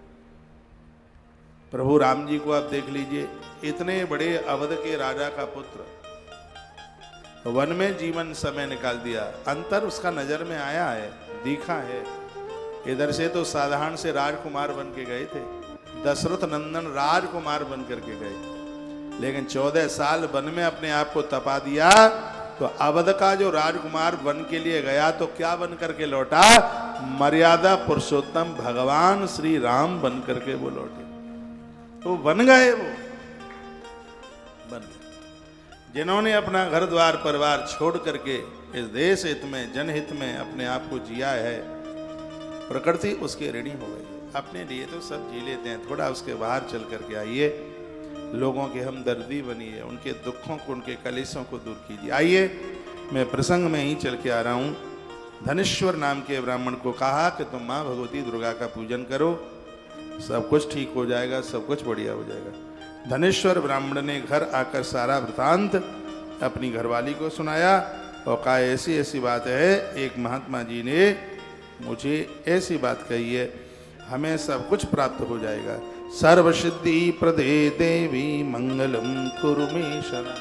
Speaker 1: प्रभु राम जी को आप देख लीजिए, इतने बड़े अवध के राजा का पुत्र, वन में जीवन समय निकाल दिया। अंतर उसका नजर में आया है, दिखा है। इधर से तो साधारण से राजकुमार बन के गए थे, दशरथ नंदन राजकुमार बन करके गए, लेकिन 14 साल वन में अपने आप को तपा दिया। तो अवध का जो राजकुमार वन के लिए गया तो क्या बन करके लौटा? मर्यादा पुरुषोत्तम भगवान श्री राम बन करके वो लौटे। तो बन गए, वो बन गए। जिन्होंने अपना घर द्वार परिवार छोड़ करके इस देश हित में, जनहित में अपने आप को जिया है, प्रकृति उसके ऋणी हो गई है। अपने लिए तो सब जी लेते हैं, थोड़ा उसके बाहर चल करके आइए, लोगों के हमदर्दी बनिए, उनके दुखों को, उनके कलेशों को दूर कीजिए। आइए, मैं प्रसंग में ही चल के आ रहा हूँ। धनेश्वर नाम के ब्राह्मण को कहा कि तुम माँ भगवती दुर्गा का पूजन करो, सब कुछ ठीक हो जाएगा, सब कुछ बढ़िया हो जाएगा। धनेश्वर ब्राह्मण ने घर आकर सारा वृतांत अपनी घरवाली को सुनाया और कहा ऐसी ऐसी बात है, एक महात्मा जी ने मुझे ऐसी बात कही है, हमें सब कुछ प्राप्त हो जाएगा। सर्वसिद्धि प्रदे देवी मंगलम कुरु मे शरणं।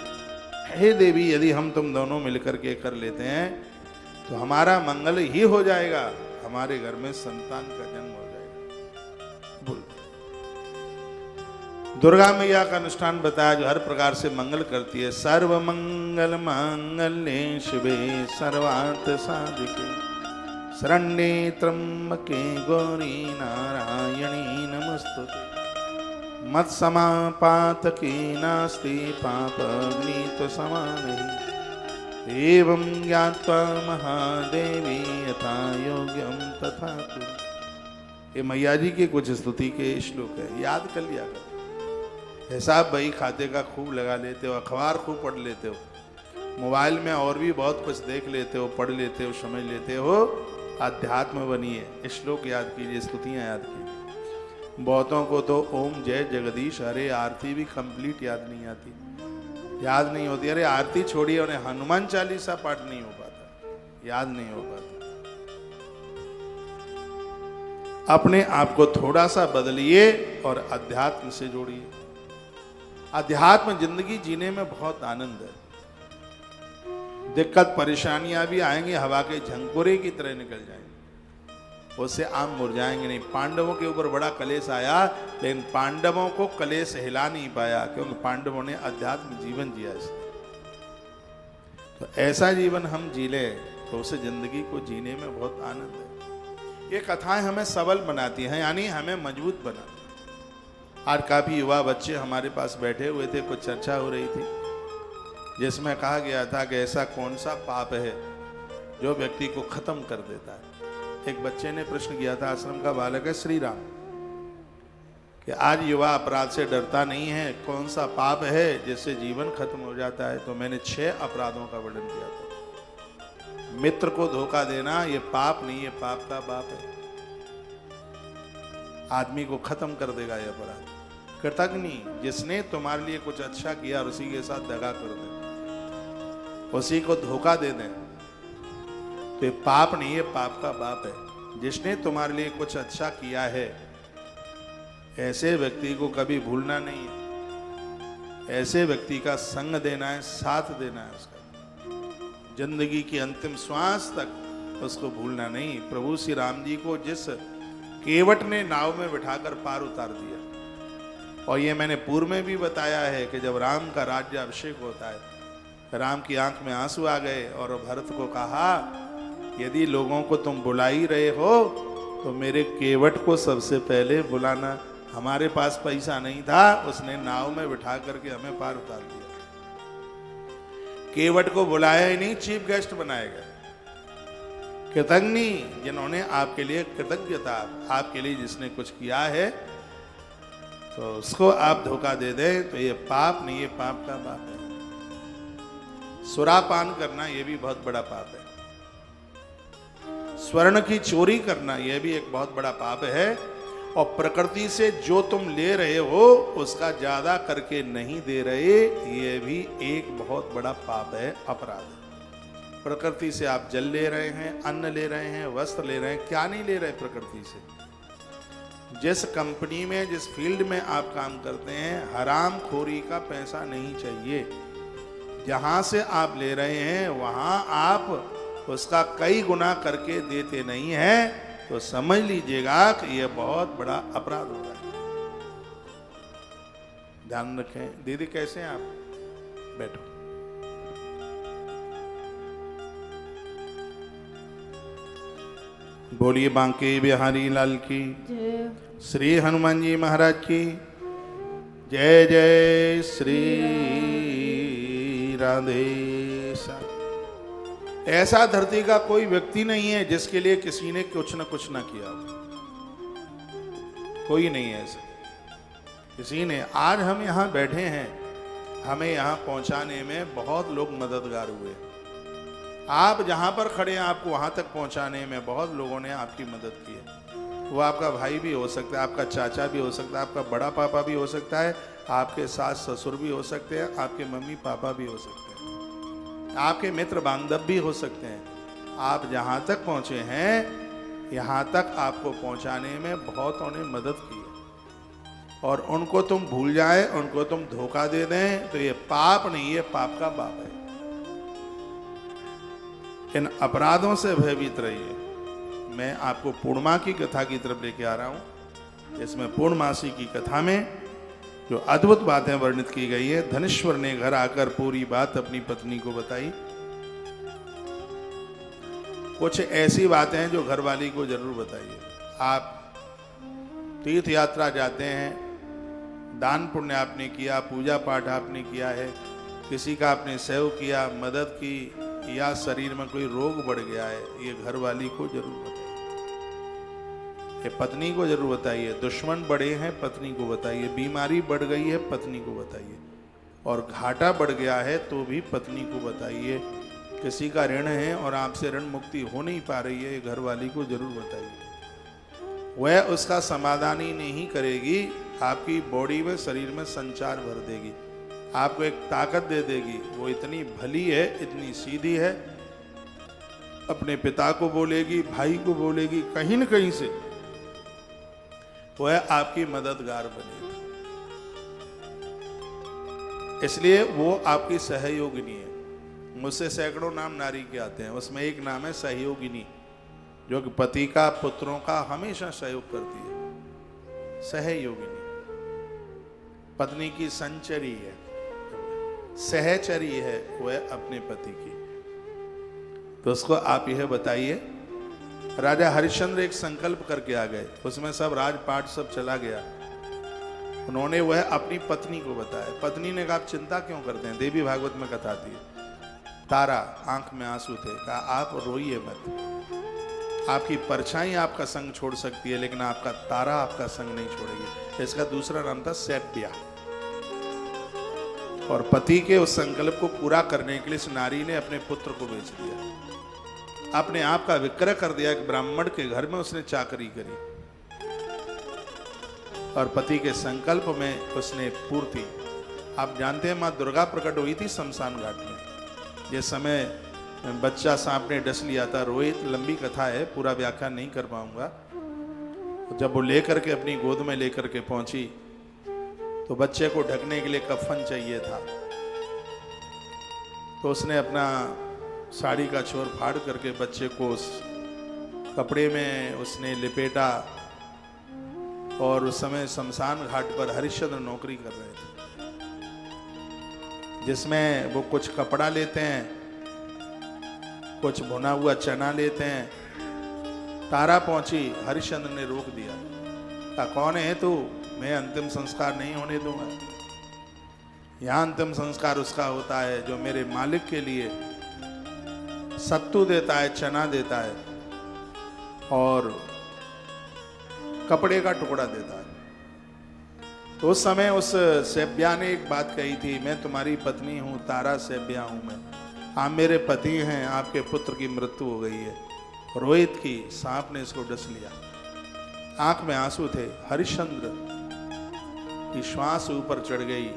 Speaker 1: हे देवी, यदि हम तुम दोनों मिलकर के कर लेते हैं तो हमारा मंगल ही हो जाएगा, हमारे घर में संतान का जन्म हो जाएगा। बोल, दुर्गा मैया का अनुष्ठान बताया जो हर प्रकार से मंगल करती है। सर्व मंगल मांगल्ये शिवे सर्वार्थ साधिके शरण्ये त्र्यंबके गौरी नारायणी नमस्तुते। मत समापातके नास्ति पापग्नीत समानहि। एवं ज्ञात्वा महादेवी यथा योग्यम तथा कुरु। ये मैया जी के कुछ स्तुति के श्लोक है, याद कर लिया करो। हिसाब बही खाते का खूब लगा लेते हो, अखबार खूब पढ़ लेते हो, मोबाइल में और भी बहुत कुछ देख लेते हो, पढ़ लेते हो, समझ लेते हो। अध्यात्म बनिए, श्लोक याद कीजिए, स्तुतियाँ याद कीजिए। बहुतों को तो ओम जय जगदीश हरे आरती भी कंप्लीट याद नहीं आती, याद नहीं होती। अरे आरती छोड़िए, उन्हें हनुमान चालीसा पाठ नहीं हो पाता, याद नहीं हो पाता। अपने आप को थोड़ा सा बदलिए और अध्यात्म से जोड़िए। अध्यात्म जिंदगी जीने में बहुत आनंद है। दिक्कत परेशानियां भी आएंगी, हवा के झंकोरे की तरह निकल जाएंगे, उससे आम मुरझाएंगे नहीं। पांडवों के ऊपर बड़ा कलेश आया, लेकिन पांडवों को कलेश हिला नहीं पाया, क्योंकि पांडवों ने अध्यात्म जीवन जिया। तो ऐसा जीवन हम जी लें तो उसे जिंदगी को जीने में बहुत आनंद है। ये कथाएं हमें सबल बनाती हैं, यानी हमें मजबूत बनाती। आज काफी युवा बच्चे हमारे पास बैठे हुए थे, कुछ चर्चा हो रही थी जिसमें कहा गया था कि ऐसा कौन सा पाप है जो व्यक्ति को खत्म कर देता है। एक बच्चे ने प्रश्न किया था, आश्रम का बालक है श्री राम, कि आज युवा अपराध से डरता नहीं है, कौन सा पाप है जिससे जीवन खत्म हो जाता है। तो मैंने 6 अपराधों का वर्णन किया था। मित्र को धोखा देना ये पाप नहीं, ये पाप का बाप है। आदमी को खत्म कर देगा यह अपराध। कृतज्ञ जिसने तुम्हारे लिए कुछ अच्छा किया और उसी के साथ दगा कर दे, उसी को धोखा दे दे, तो ये पाप नहीं, ये पाप का बाप है। जिसने तुम्हारे लिए कुछ अच्छा किया है, ऐसे व्यक्ति को कभी भूलना नहीं है। ऐसे व्यक्ति का संग देना है, साथ देना है, उसका जिंदगी की अंतिम श्वास तक उसको भूलना नहीं। प्रभु श्री राम जी को जिस केवट ने नाव में बिठाकर पार उतार दिया, और ये मैंने पूर्व में भी बताया है कि जब राम का राज्य अभिषेक होता है, राम की आंख में आंसू आ गए और भरत को कहा, यदि लोगों को तुम बुला ही रहे हो तो मेरे केवट को सबसे पहले बुलाना। हमारे पास पैसा नहीं था, उसने नाव में बिठा करके हमें पार उतार दिया। केवट को बुलाया ही नहीं, चीफ गेस्ट बनाया गया। कृतज्ञ जिन्होंने आपके लिए कृतज्ञता, आपके लिए जिसने कुछ किया है, तो उसको आप धोखा दे दें तो ये पाप नहीं, ये पाप का बाप है। सुरापान करना ये भी बहुत बड़ा पाप है। स्वर्ण की चोरी करना यह भी एक बहुत बड़ा पाप है। और प्रकृति से जो तुम ले रहे हो उसका ज्यादा करके नहीं दे रहे, ये भी एक बहुत बड़ा पाप है, अपराध है। प्रकृति से आप जल ले रहे हैं, अन्न ले रहे हैं, वस्त्र ले रहे हैं, क्या नहीं ले रहे प्रकृति से। जिस कंपनी में, जिस फील्ड में आप काम करते हैं, हराम खोरी का पैसा नहीं चाहिए। जहां से आप ले रहे हैं वहां आप उसका कई गुना करके देते नहीं हैं, तो समझ लीजिएगा कि यह बहुत बड़ा अपराध हो रहा है। ध्यान रखें। दीदी कैसे हैं आप? बैठो। बोलिए बांके बिहारी लाल की, श्री हनुमान जी महाराज की जय। जय श्री राधे श्याम। ऐसा धरती का कोई व्यक्ति नहीं है जिसके लिए किसी ने कुछ न कुछ ना किया। कोई नहीं है ऐसा किसी ने। आज हम यहाँ बैठे हैं, हमें यहाँ पहुँचाने में बहुत लोग मददगार हुए। आप जहाँ पर खड़े हैं, आपको वहाँ तक पहुँचाने में बहुत लोगों ने आपकी मदद की है। वो आपका भाई भी हो सकता है, आपका चाचा भी हो सकता है, आपका बड़ा पापा भी हो सकता है, आपके सास ससुर भी हो सकते हैं, आपके मम्मी पापा भी हो सकते हैं, आपके मित्र बांधव भी हो सकते हैं। आप जहाँ तक पहुँचे हैं, यहाँ तक आपको पहुँचाने में बहुतों ने मदद की है। और उनको तुम भूल जाए, उनको तुम धोखा दे दें, तो ये पाप नहीं, ये पाप का बाप है। इन अपराधों से भयभीत रहिए। मैं आपको पूर्णिमा की कथा की तरफ लेके आ रहा हूँ। इसमें पूर्णमासी की कथा में जो अद्भुत बातें वर्णित की गई है। धनेश्वर ने घर आकर पूरी बात अपनी पत्नी को बताई। कुछ ऐसी बातें हैं जो घरवाली को जरूर बताइए। आप तीर्थ यात्रा जाते हैं, दान पुण्य आपने किया, पूजा पाठ आपने किया है, किसी का आपने सेवा किया, मदद की, या शरीर में कोई रोग बढ़ गया है, ये घरवाली को जरूर बताइए। ये पत्नी को जरूर बताइए। दुश्मन बढ़े हैं, पत्नी को बताइए। बीमारी बढ़ गई है, पत्नी को बताइए। और घाटा बढ़ गया है तो भी पत्नी को बताइए। किसी का ऋण है और आपसे ऋण मुक्ति हो नहीं पा रही है, ये घरवाली को जरूर बताइए। वह उसका समाधान ही नहीं करेगी, आपकी बॉडी में, शरीर में संचार भर देगी, आपको एक ताकत दे देगी। वो इतनी भली है, इतनी सीधी है, अपने पिता को बोलेगी, भाई को बोलेगी, कहीं न कहीं से वह आपकी मददगार बनेगी। इसलिए वो आपकी सहयोगिनी है। मुझसे सैकड़ों नाम नारी के आते हैं, उसमें एक नाम है सहयोगिनी, जो कि पति का, पुत्रों का हमेशा सहयोग करती है। सहयोगिनी पत्नी की संचरी है, सहचरी है वह अपने पति की। तो उसको आप यह बताइए। राजा हरिश्चंद्र एक संकल्प करके आ गए, उसमें सब राजपाट सब चला गया। उन्होंने वह अपनी पत्नी को बताया। पत्नी ने कहा, आप चिंता क्यों करते हैं? देवी भागवत में कथा थी। तारा, आंख में आंसू थे, कहा आप रोइए मत। आपकी परछाई आपका संग छोड़ सकती है, लेकिन आपका तारा आपका संग नहीं छोड़ेगी। इसका दूसरा नाम था सैप्या। और पति के उस संकल्प को पूरा करने के लिए इस नारी ने अपने पुत्र को बेच दिया। अपने आप का विक्रय कर दिया। एक ब्राह्मण के घर में उसने चाकरी करी और पति के संकल्प में उसने पूर्ति। आप जानते हैं मां दुर्गा प्रकट हुई थी शमशान घाट में। जिस समय बच्चा सांप ने डस लिया था, रोहित, लंबी कथा है, पूरा व्याख्यान नहीं कर पाऊंगा। जब वो लेकर के अपनी गोद में लेकर के पहुंची तो बच्चे को ढकने के लिए कफन चाहिए था। तो उसने अपना साड़ी का छोर फाड़ करके बच्चे को उस कपड़े में उसने लिपेटा। और उस समय शमशान घाट पर हरिश्चंद्र नौकरी कर रहे थे, जिसमें वो कुछ कपड़ा लेते हैं, कुछ भुना हुआ चना लेते हैं। तारा पहुंची, हरिश्चंद्र ने रोक दिया, कहा कौन है तू? मैं अंतिम संस्कार नहीं होने दूंगा। यहां अंतिम संस्कार उसका होता है जो मेरे मालिक के लिए सत्तू देता है, चना देता है और कपड़े का टुकड़ा देता है। तो उस समय उस सेब्या ने एक बात कही थी, मैं तुम्हारी पत्नी हूं, तारा सेब्या हूं मैं, आप मेरे पति हैं, आपके पुत्र की मृत्यु हो गई है। रोहित की सांप ने इसको डस लिया। आंख में आंसू थे। हरिश्चंद्र की श्वास ऊपर चढ़ गई,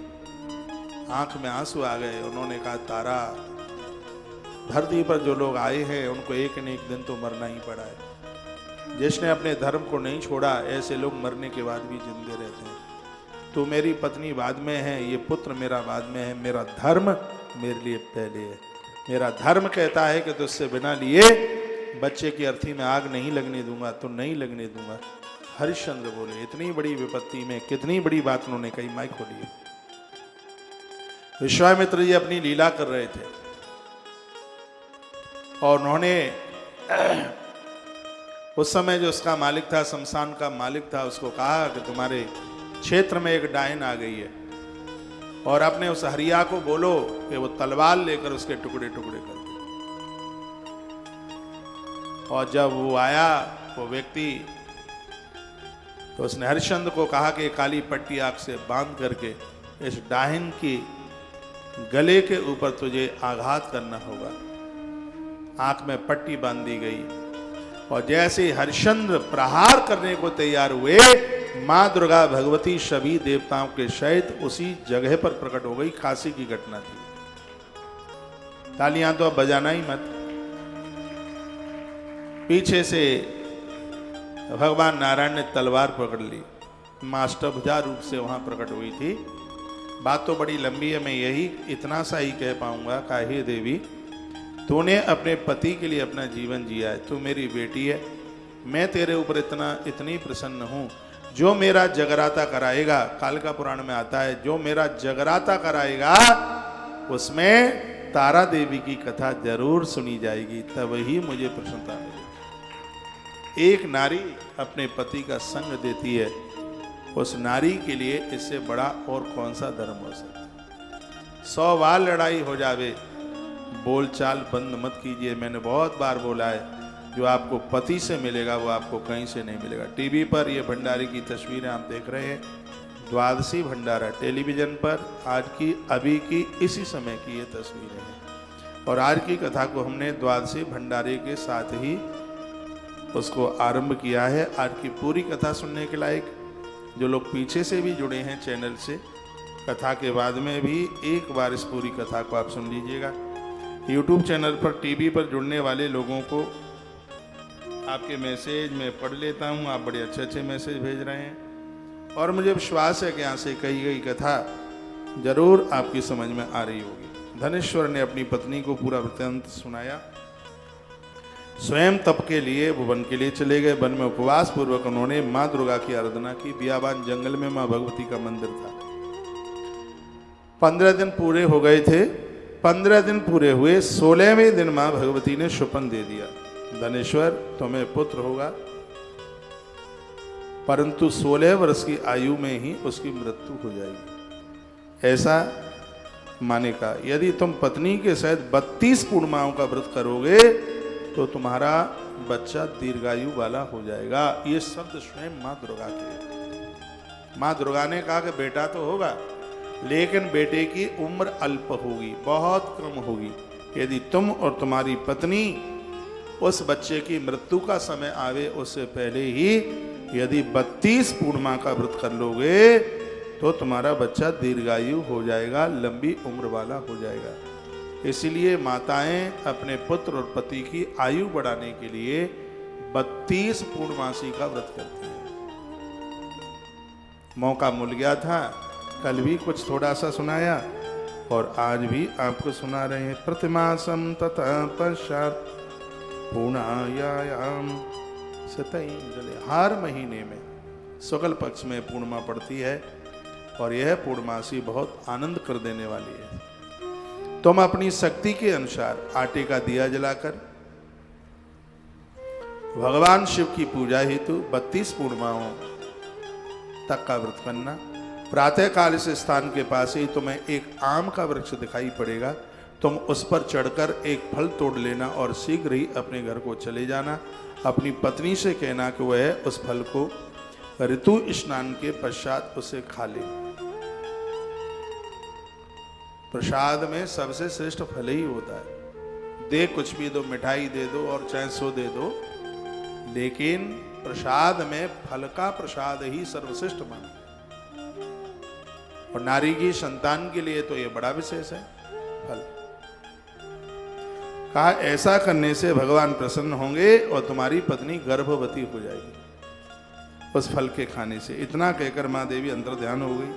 Speaker 1: आंख में आंसू आ गए। उन्होंने कहा तारा, धरती पर जो लोग आए हैं उनको एक न एक दिन तो मरना ही पड़ा है। जिसने अपने धर्म को नहीं छोड़ा, ऐसे लोग मरने के बाद भी जिंदे रहते हैं। तू मेरी पत्नी बाद में है, ये पुत्र मेरा बाद में है, मेरा धर्म मेरे लिए पहले है। मेरा धर्म कहता है कि तुझसे बिना लिए बच्चे की अर्थी में आग नहीं लगने दूंगा, तो नहीं लगने दूंगा। हरिश्चंद्र बोले, इतनी बड़ी विपत्ति में कितनी बड़ी बात उन्होंने कही। माइक खोलिए। विश्वामित्र जी अपनी लीला कर रहे थे और उन्होंने उस समय जो उसका मालिक था, शमशान का मालिक था, उसको कहा कि तुम्हारे क्षेत्र में एक डायन आ गई है और अपने उस हरिया को बोलो कि वो तलवार लेकर उसके टुकड़े टुकड़े कर दे। और जब वो आया वो व्यक्ति, तो उसने हरिश्चंद्र को कहा कि काली पट्टी आंख से बांध करके इस डायन की गले के ऊपर तुझे आघात करना होगा। आंख में पट्टी बांध दी गई और जैसे ही हरिश्चंद्र प्रहार करने को तैयार हुए, मां दुर्गा भगवती सभी देवताओं के सहित उसी जगह पर प्रकट हो गई। काशी की घटना थी। तालियां तो अब बजाना ही मत। पीछे से भगवान नारायण ने तलवार पकड़ ली, मां अष्टभुजा रूप से वहां प्रकट हुई थी। बात तो बड़ी लंबी है, मैं यही इतना सा ही कह पाऊंगा का हे देवी, तूने अपने पति के लिए अपना जीवन जिया है, तू मेरी बेटी है, मैं तेरे ऊपर इतनी प्रसन्न हूं। जो मेरा जगराता कराएगा, कालिका पुराण में आता है, जो मेरा जगराता कराएगा उसमें तारा देवी की कथा जरूर सुनी जाएगी, तब ही मुझे प्रसन्नता मिलेगी। एक नारी अपने पति का संग देती है, उस नारी के लिए इससे बड़ा और कौन सा धर्म हो सकता है। 100 बार लड़ाई हो जावे, बोलचाल बंद मत कीजिए। मैंने बहुत बार बोला है, जो आपको पति से मिलेगा वो आपको कहीं से नहीं मिलेगा। टीवी पर ये भंडारे की तस्वीरें आप देख रहे हैं, द्वादशी भंडारा टेलीविजन पर आज की अभी की इसी समय की ये तस्वीरें हैं। और आज की कथा को हमने द्वादशी भंडारे के साथ ही उसको आरंभ किया है। आज की पूरी कथा सुनने के लायक जो लोग पीछे से भी जुड़े हैं चैनल से, कथा के बाद में भी एक बार इस पूरी कथा को आप सुन लीजिएगा। यूट्यूब चैनल पर टीवी पर जुड़ने वाले लोगों को आपके मैसेज मैं पढ़ लेता हूँ, आप बड़े अच्छे अच्छे मैसेज भेज रहे हैं और मुझे विश्वास है कि यहाँ से कही गई कथा जरूर आपकी समझ में आ रही होगी। धनेश्वर ने अपनी पत्नी को पूरा वृत्तांत सुनाया। स्वयं तप के लिए वो वन के लिए चले गए। वन में उपवास पूर्वक उन्होंने माँ दुर्गा की आराधना की। बियाबान जंगल में माँ भगवती का मंदिर था। 15 दिन पूरे हो गए थे। 15 दिन पूरे हुए, 16वें दिन माँ भगवती ने शुपन दे दिया, धनेश्वर तुम्हें पुत्र होगा, परंतु 16 वर्ष की आयु में ही उसकी मृत्यु हो जाएगी। ऐसा माने का, यदि तुम पत्नी के सहित 32 पूर्णिमाओं का व्रत करोगे तो तुम्हारा बच्चा दीर्घायु वाला हो जाएगा। ये शब्द स्वयं माँ दुर्गा के। माँ दुर्गा ने कहा कि बेटा तो होगा, लेकिन बेटे की उम्र अल्प होगी, बहुत कम होगी। यदि तुम और तुम्हारी पत्नी उस बच्चे की मृत्यु का समय आवे उससे पहले ही यदि 32 पूर्णिमा का व्रत कर लोगे तो तुम्हारा बच्चा दीर्घायु हो जाएगा, लंबी उम्र वाला हो जाएगा। इसलिए माताएं अपने पुत्र और पति की आयु बढ़ाने के लिए 32 पूर्णमासी का व्रत करती हैं। मौका मिल गया था, कल भी कुछ थोड़ा सा सुनाया और आज भी आपको सुना रहे हैं। प्रतिमासम तथा पश्चात पूर्णायाम सतैंजलि। हर महीने में शुक्ल पक्ष में पूर्णिमा पड़ती है और यह पूर्णमासी बहुत आनंद कर देने वाली है। तुम अपनी शक्ति के अनुसार आटे का दिया जलाकर भगवान शिव की पूजा हेतु 32 पूर्णिमाओं तक का व्रत करना। प्रातः काल इस स्थान के पास ही तुम्हें एक आम का वृक्ष दिखाई पड़ेगा, तुम उस पर चढ़कर एक फल तोड़ लेना और शीघ्र ही अपने घर को चले जाना। अपनी पत्नी से कहना कि वह उस फल को ऋतु स्नान के पश्चात उसे खा ले। प्रसाद में सबसे श्रेष्ठ फल ही होता है। दे कुछ भी दो, मिठाई दे दो और चाहे सो दे दो, लेकिन प्रसाद में फल का प्रसाद ही सर्वश्रेष्ठ माना। और नारी की संतान के लिए तो यह बड़ा विशेष है फल। कहा ऐसा करने से भगवान प्रसन्न होंगे और तुम्हारी पत्नी गर्भवती हो जाएगी उस फल के खाने से। इतना कहकर मां देवी अंतर्ध्यान हो गई।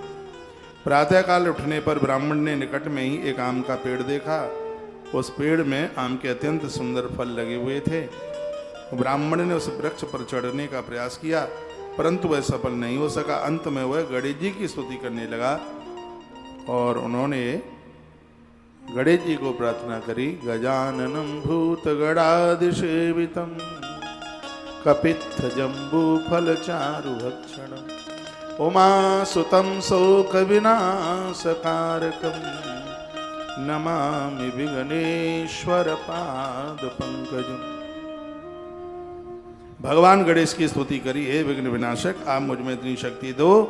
Speaker 1: प्रातःकाल उठने पर ब्राह्मण ने निकट में ही एक आम का पेड़ देखा। उस पेड़ में आम के अत्यंत सुंदर फल लगे हुए थे। ब्राह्मण ने उस वृक्ष पर चढ़ने का प्रयास किया परंतु वह सफल नहीं हो सका। अंत में वह गणेश जी की स्तुति करने लगा और उन्होंने गणेश जी को प्रार्थना करी। गजाननम भूत गणादिसेवितम कपित्थ जम्बू फल चारु भक्षणम उमा सुतम शोक विनाशकारकम नमामि विघ्नेश्वर पाद पंकजम। भगवान गणेश की स्तुति करी, हे विघ्न विनाशक, आप मुझ में इतनी शक्ति दो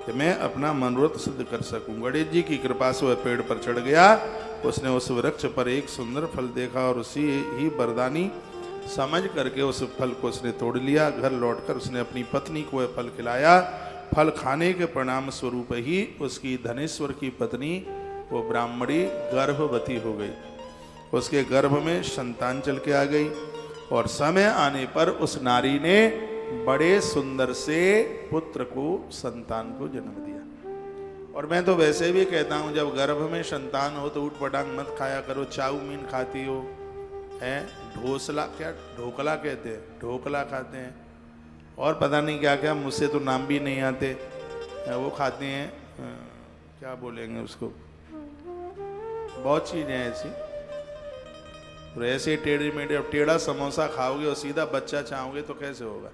Speaker 1: कि मैं अपना मनोरथ सिद्ध कर सकूं। गणेश जी की कृपा से वह पेड़ पर चढ़ गया। उसने उस वृक्ष पर एक सुंदर फल देखा और उसी ही वरदानी समझ करके उस फल को उसने तोड़ लिया। घर लौटकर उसने अपनी पत्नी को वह फल खिलाया। फल खाने के परिणाम स्वरूप ही उसकी धनेश्वर की पत्नी वो ब्राह्मणी गर्भवती हो गई। उसके गर्भ में संतान चल के आ गई और समय आने पर उस नारी ने बड़े सुंदर से पुत्र को, संतान को जन्म दिया। और मैं तो वैसे भी कहता हूं जब गर्भ में संतान हो तो ऊट पटांग मत खाया करो। चाउमीन खाती हो, है ढोसला, क्या ढोकला कहते हैं, ढोकला खाते हैं और पता नहीं क्या क्या, मुझसे तो नाम भी नहीं आते, वो खाते हैं, क्या बोलेंगे उसको, बहुत चीज़ें ऐसी। और ऐसे टेढ़े मेढ़े, अब टेढ़ा समोसा खाओगे और सीधा बच्चा चाहोगे तो कैसे होगा।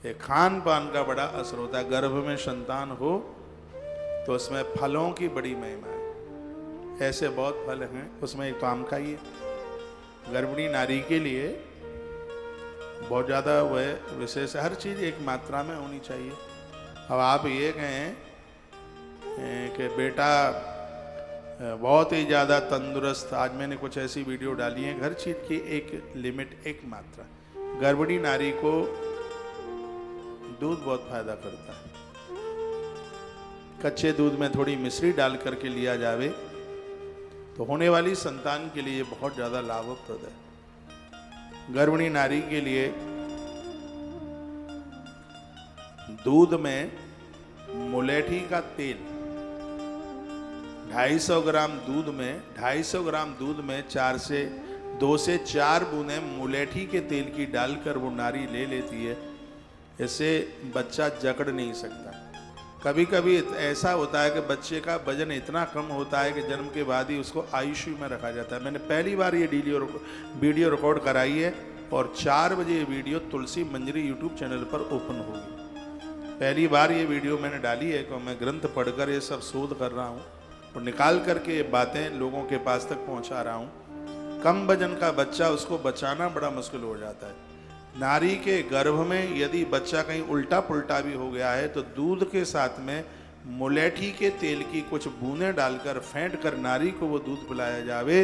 Speaker 1: ये खान पान का बड़ा असर होता है। गर्भ में संतान हो तो उसमें फलों की बड़ी महिमा है। ऐसे बहुत फल हैं, उसमें एक तो आम खाइए। गर्भिणी नारी के लिए बहुत ज़्यादा वह विशेष, हर चीज़ एक मात्रा में होनी चाहिए। अब आप ये कहें कि बेटा बहुत ही ज़्यादा तंदुरुस्त, आज मैंने कुछ ऐसी वीडियो डाली है, हर चीज़ की एक लिमिट, एक मात्रा। गर्भिणी नारी को दूध बहुत फायदा करता है। कच्चे दूध में थोड़ी मिश्री डाल करके लिया जावे तो होने वाली संतान के लिए बहुत ज़्यादा लाभप्रद है। गर्भिणी नारी के लिए दूध में मुलेठी का तेल 250 ग्राम दूध में 250 ग्राम दूध में 2 से 4 बूंदें मुलेठी के तेल की डालकर वो नारी ले लेती है। इससे बच्चा जकड़ नहीं सकता। कभी कभी ऐसा होता है कि बच्चे का वजन इतना कम होता है कि जन्म के बाद ही उसको आईसीयू में रखा जाता है। मैंने पहली बार ये वीडियो रिकॉर्ड कराई है और 4 बजे ये वीडियो तुलसी मंजरी यूट्यूब चैनल पर ओपन होगी। पहली बार ये वीडियो मैंने डाली है कि मैं ग्रंथ पढ़कर ये सब शोध कर रहा हूँ और निकाल करके ये बातें लोगों के पास तक पहुँचा रहा हूँ। कम वजन का बच्चा, उसको बचाना बड़ा मुश्किल हो जाता है। नारी के गर्भ में यदि बच्चा कहीं उल्टा पुल्टा भी हो गया है तो दूध के साथ में मुलेठी के तेल की कुछ बूंदें डालकर फेंट कर नारी को वो दूध पिलाया जावे।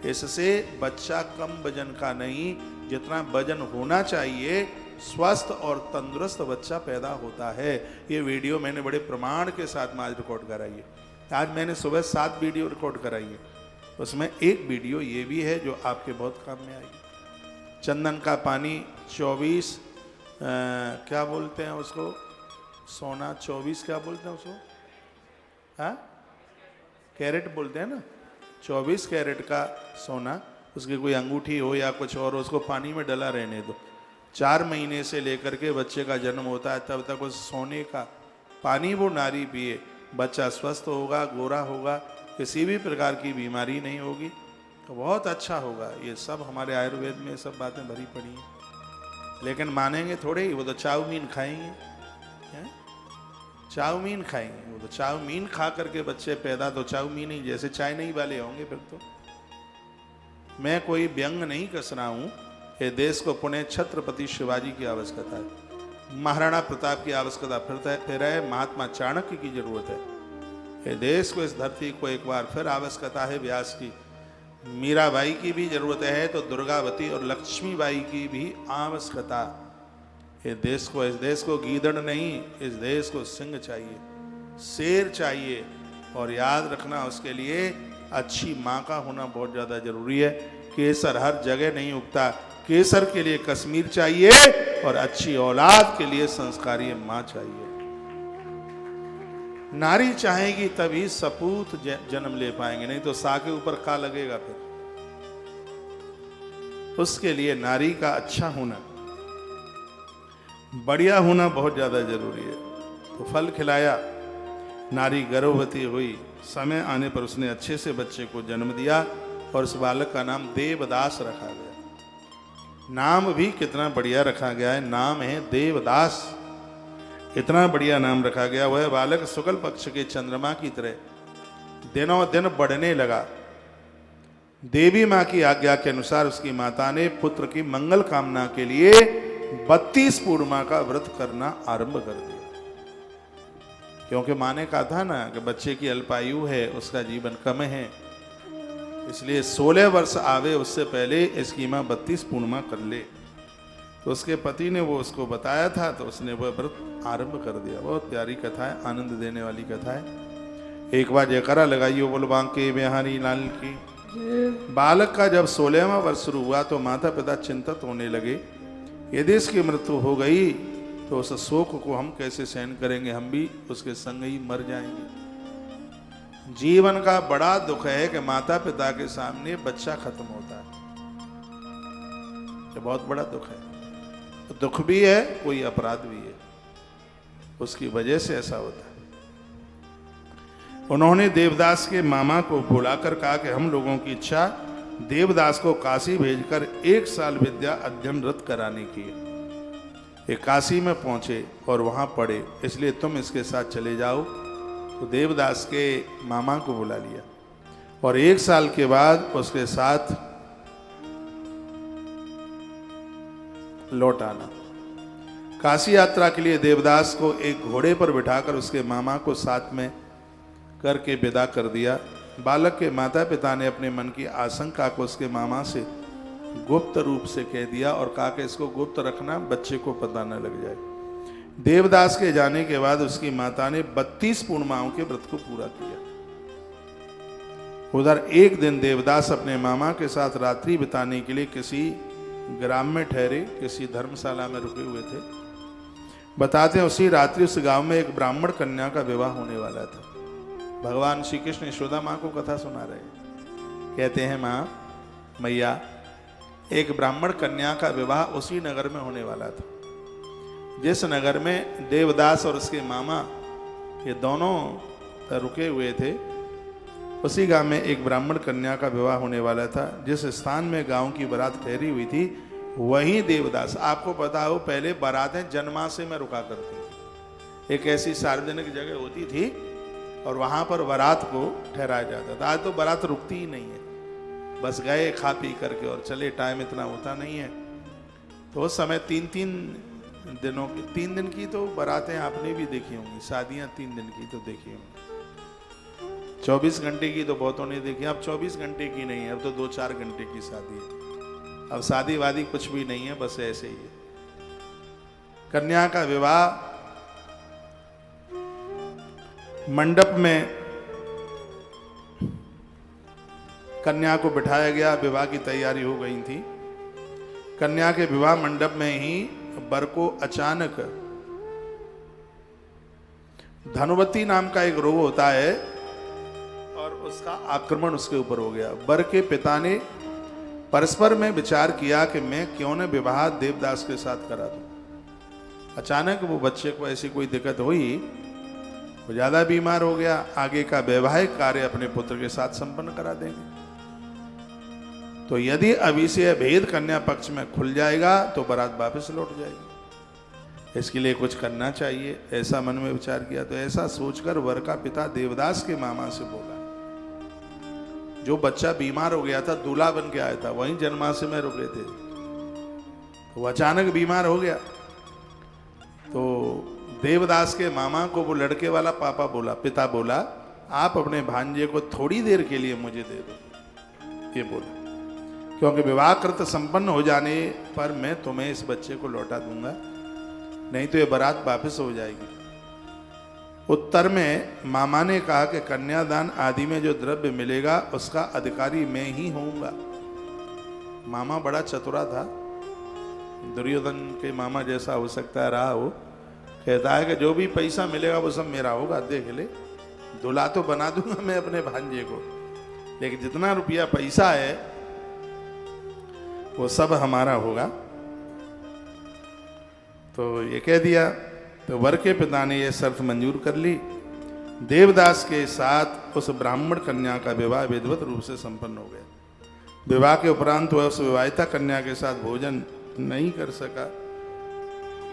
Speaker 1: इससे बच्चा कम वजन का नहीं, जितना वजन होना चाहिए, स्वस्थ और तंदुरुस्त बच्चा पैदा होता है। ये वीडियो मैंने बड़े प्रमाण के साथ में आज रिकॉर्ड कराई है। आज मैंने सुबह 7 वीडियो रिकॉर्ड कराई है, उसमें एक वीडियो ये भी है जो आपके बहुत काम में आएगी। चंदन का पानी 24 क्या बोलते हैं उसको, सोना 24 क्या बोलते हैं उसको, हाँ कैरेट बोलते हैं ना, 24 कैरेट का सोना, उसकी कोई अंगूठी हो या कुछ और, उसको पानी में डला रहने दो। 4 महीने से लेकर के बच्चे का जन्म होता है तब तक उस सोने का पानी वो नारी पिए, बच्चा स्वस्थ होगा, गोरा होगा, किसी भी प्रकार की बीमारी नहीं होगी, तो बहुत अच्छा होगा। ये सब हमारे आयुर्वेद में सब बातें भरी पड़ी हैं, लेकिन मानेंगे थोड़े ही, वो तो चाउमीन खाएंगे, चाउमीन खाएंगे, वो तो चाउमीन खा करके बच्चे पैदा तो चाउमीन ही जैसे चाइनीज वाले होंगे फिर तो। मैं कोई व्यंग नहीं कस रहा हूँ, ये देश को पुणे छत्रपति शिवाजी की आवश्यकता है, महाराणा प्रताप की आवश्यकता फिर है, महात्मा चाणक्य की जरूरत है। ये देश को, इस धरती को एक बार फिर आवश्यकता है व्यास की, मीराबाई की भी जरूरत है, तो दुर्गावती और लक्ष्मीबाई की भी आवश्यकता। ये देश को, इस देश को गीदड़ नहीं, इस देश को सिंह चाहिए, शेर चाहिए, और याद रखना उसके लिए अच्छी माँ का होना बहुत ज़्यादा जरूरी है। केसर हर जगह नहीं उगता, केसर के लिए कश्मीर चाहिए, और अच्छी औलाद के लिए संस्कारी माँ चाहिए। नारी चाहेगी तभी सपूत जन्म ले पाएंगे, नहीं तो सा के ऊपर का लगेगा फिर। उसके लिए नारी का अच्छा होना, बढ़िया होना बहुत ज्यादा जरूरी है। तो फल खिलाया, नारी गर्भवती हुई, समय आने पर उसने अच्छे से बच्चे को जन्म दिया, और उस बालक का नाम देवदास रखा गया। नाम भी कितना बढ़िया रखा गया है, नाम है देवदास, इतना बढ़िया नाम रखा गया। वह बालक शुक्ल पक्ष के चंद्रमा की तरह दिनों दिन बढ़ने लगा। देवी माँ की आज्ञा के अनुसार उसकी माता ने पुत्र की मंगल कामना के लिए 32 पूर्णिमा का व्रत करना आरंभ कर दिया, क्योंकि माँ ने कहा था ना कि बच्चे की अल्पायु है, उसका जीवन कम है, इसलिए 16 वर्ष आवे उससे पहले इसकी माँ 32 पूर्णिमा कर ले। तो उसके पति ने वो उसको बताया था, तो उसने वह व्रत आरंभ कर दिया। बहुत प्यारी कथा है, आनंद देने वाली कथा है। एक बार जयकारा लगाइयो बोल बांके बिहारी लाल की। बालक का जब 16वां वर्ष शुरू हुआ तो माता पिता चिंतित होने लगे, यदि इसकी मृत्यु हो गई तो उस शोक को हम कैसे सहन करेंगे, हम भी उसके संग ही मर जाएंगे। जीवन का बड़ा दुख है कि माता पिता के सामने बच्चा खत्म होता है, ये बहुत बड़ा दुख है। दुख भी है, कोई अपराध भी है, उसकी वजह से ऐसा होता है। उन्होंने देवदास के मामा को बुलाकर कहा कि हम लोगों की इच्छा देवदास को काशी भेजकर 1 साल विद्या अध्ययनरत कराने की है। ये काशी में पहुंचे और वहां पढ़े, इसलिए तुम इसके साथ चले जाओ। तो देवदास के मामा को बुला लिया और 1 साल के बाद उसके साथ लौट आना। काशी यात्रा के लिए देवदास को एक घोड़े पर बिठाकर उसके मामा को साथ में करके विदा कर दिया। बालक के माता पिता ने अपने मन की आशंका को उसके मामा से गुप्त रूप से कह दिया और कहा कि इसको गुप्त रखना, बच्चे को पता न लग जाए। देवदास के जाने के बाद उसकी माता ने 32 पूर्णिमाओं के व्रत को पूरा किया। उधर एक दिन देवदास अपने मामा के साथ रात्रि बिताने के लिए किसी ग्राम में ठहरे, किसी धर्मशाला में रुके हुए थे। बताते हैं उसी रात्रि उस गांव में एक ब्राह्मण कन्या का विवाह होने वाला था। भगवान श्री कृष्ण यशोदा माँ को कथा सुना रहे हैं। कहते हैं माँ, मैया, एक ब्राह्मण कन्या का विवाह उसी नगर में होने वाला था जिस नगर में देवदास और उसके मामा ये दोनों रुके हुए थे। उसी गांव में एक ब्राह्मण कन्या का विवाह होने वाला था। जिस स्थान में गांव की बारात ठहरी हुई थी वहीं देवदास, आपको पता हो पहले बारातें जन्माशय में रुका करती थी, एक ऐसी सार्वजनिक जगह होती थी और वहां पर बारात को ठहराया जाता था। आज तो बारात रुकती ही नहीं है, बस गए खा पी करके और चले, टाइम इतना होता नहीं है। तो उस समय 3 दिनों की, 3 दिन की तो बारातें आपने भी देखी होंगी, शादियां 3 दिन की तो देखी होंगी। 24 घंटे की तो बहुतों ने देखी, अब 24 घंटे की नहीं है, अब तो 2-4 घंटे की शादी है। अब शादी वादी कुछ भी नहीं है, बस ऐसे ही है। कन्या का विवाह मंडप में कन्या को बिठाया गया, विवाह की तैयारी हो गई थी। कन्या के विवाह मंडप में ही वर को अचानक धनुवती नाम का एक रोग होता है और उसका आक्रमण उसके ऊपर हो गया। वर के पिता ने परस्पर में विचार किया कि मैं क्यों न विवाह देवदास के साथ करा दूं। अचानक वो बच्चे को ऐसी कोई दिक्कत हुई, वो ज्यादा बीमार हो गया, आगे का वैवाहिक कार्य अपने पुत्र के साथ संपन्न करा देंगे। तो यदि अभी से भेद कन्या पक्ष में खुल जाएगा तो बारात वापस लौट जाएगी, इसके लिए कुछ करना चाहिए, ऐसा मन में विचार किया। तो ऐसा सोचकर वर का पिता देवदास के मामा से बोला, जो बच्चा बीमार हो गया था, दूल्हा बन के आया था, वहीं जन्माष्टमी में रुके थे, तो वो अचानक बीमार हो गया। तो देवदास के मामा को वो लड़के वाला पापा बोला, पिता बोला, आप अपने भांजे को थोड़ी देर के लिए मुझे दे दो, ये बोला, क्योंकि विवाह कृत संपन्न हो जाने पर मैं तुम्हें इस बच्चे को लौटा दूंगा, नहीं तो ये बारात वापस हो जाएगी। उत्तर में मामा ने कहा कि कन्यादान आदि में जो द्रव्य मिलेगा उसका अधिकारी मैं ही होऊंगा। मामा बड़ा चतुरा था, दुर्योधन के मामा जैसा हो सकता है रहा हो। कहता है कि जो भी पैसा मिलेगा वो सब मेरा होगा, देख ले, दूल्हा तो बना दूंगा मैं अपने भांजे को, लेकिन जितना रुपया पैसा है वो सब हमारा होगा। तो ये कह दिया। तो वर के पिता ने यह शर्त मंजूर कर ली। देवदास के साथ उस ब्राह्मण कन्या का विवाह विधिवत रूप से संपन्न हो गया। विवाह के उपरांत वह उस विवाहिता कन्या के साथ भोजन नहीं कर सका।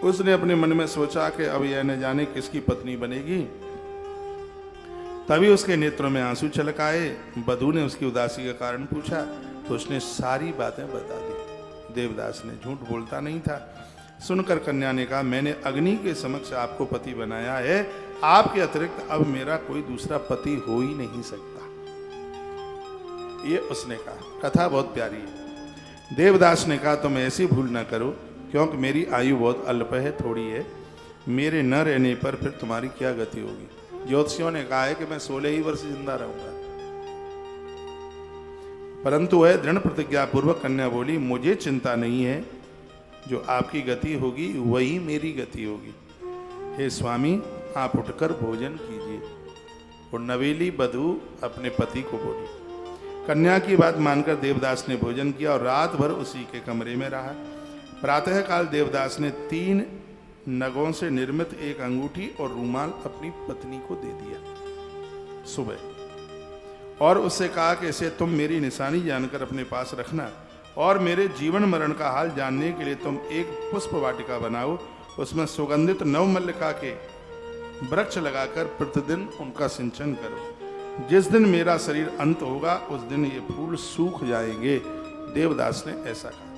Speaker 1: उसने अपने मन में सोचा कि अब यह न जाने किसकी पत्नी बनेगी। तभी उसके नेत्रों में आंसू छलक आए। वधू ने उसकी उदासी का कारण पूछा तो उसने सारी बातें बता दी। देवदास ने झूठ बोलता नहीं था। सुनकर कन्या ने कहा, मैंने अग्नि के समक्ष आपको पति बनाया है, आपके अतिरिक्त अब मेरा कोई दूसरा पति हो ही नहीं सकता। ये उसने कहा। कथा बहुत प्यारी है। देवदास ने कहा, तुम ऐसी भूल ना करो, क्योंकि मेरी आयु बहुत अल्प है, थोड़ी है, मेरे न रहने पर फिर तुम्हारी क्या गति होगी। ज्योतिषियों ने कहा है कि मैं 16 ही वर्ष जिंदा रहूंगा। परंतु वह दृढ़ प्रतिज्ञा पूर्वक कन्या बोली, मुझे चिंता नहीं है, जो आपकी गति होगी वही मेरी गति होगी। हे स्वामी, आप उठकर भोजन कीजिए। और नवेली वधू अपने पति को बोली। कन्या की बात मानकर देवदास ने भोजन किया और रात भर उसी के कमरे में रहा। प्रातः काल देवदास ने 3 नगों से निर्मित एक अंगूठी और रूमाल अपनी पत्नी को दे दिया सुबह, और उससे कहा कि इसे तुम मेरी निशानी जानकर अपने पास रखना, और मेरे जीवन मरण का हाल जानने के लिए तुम एक पुष्प वाटिका बनाओ, उसमें सुगंधित नवमल्लिका के वृक्ष लगाकर प्रतिदिन उनका सिंचन करो। जिस दिन मेरा शरीर अंत होगा उस दिन ये फूल सूख जाएंगे। देवदास ने ऐसा कहा।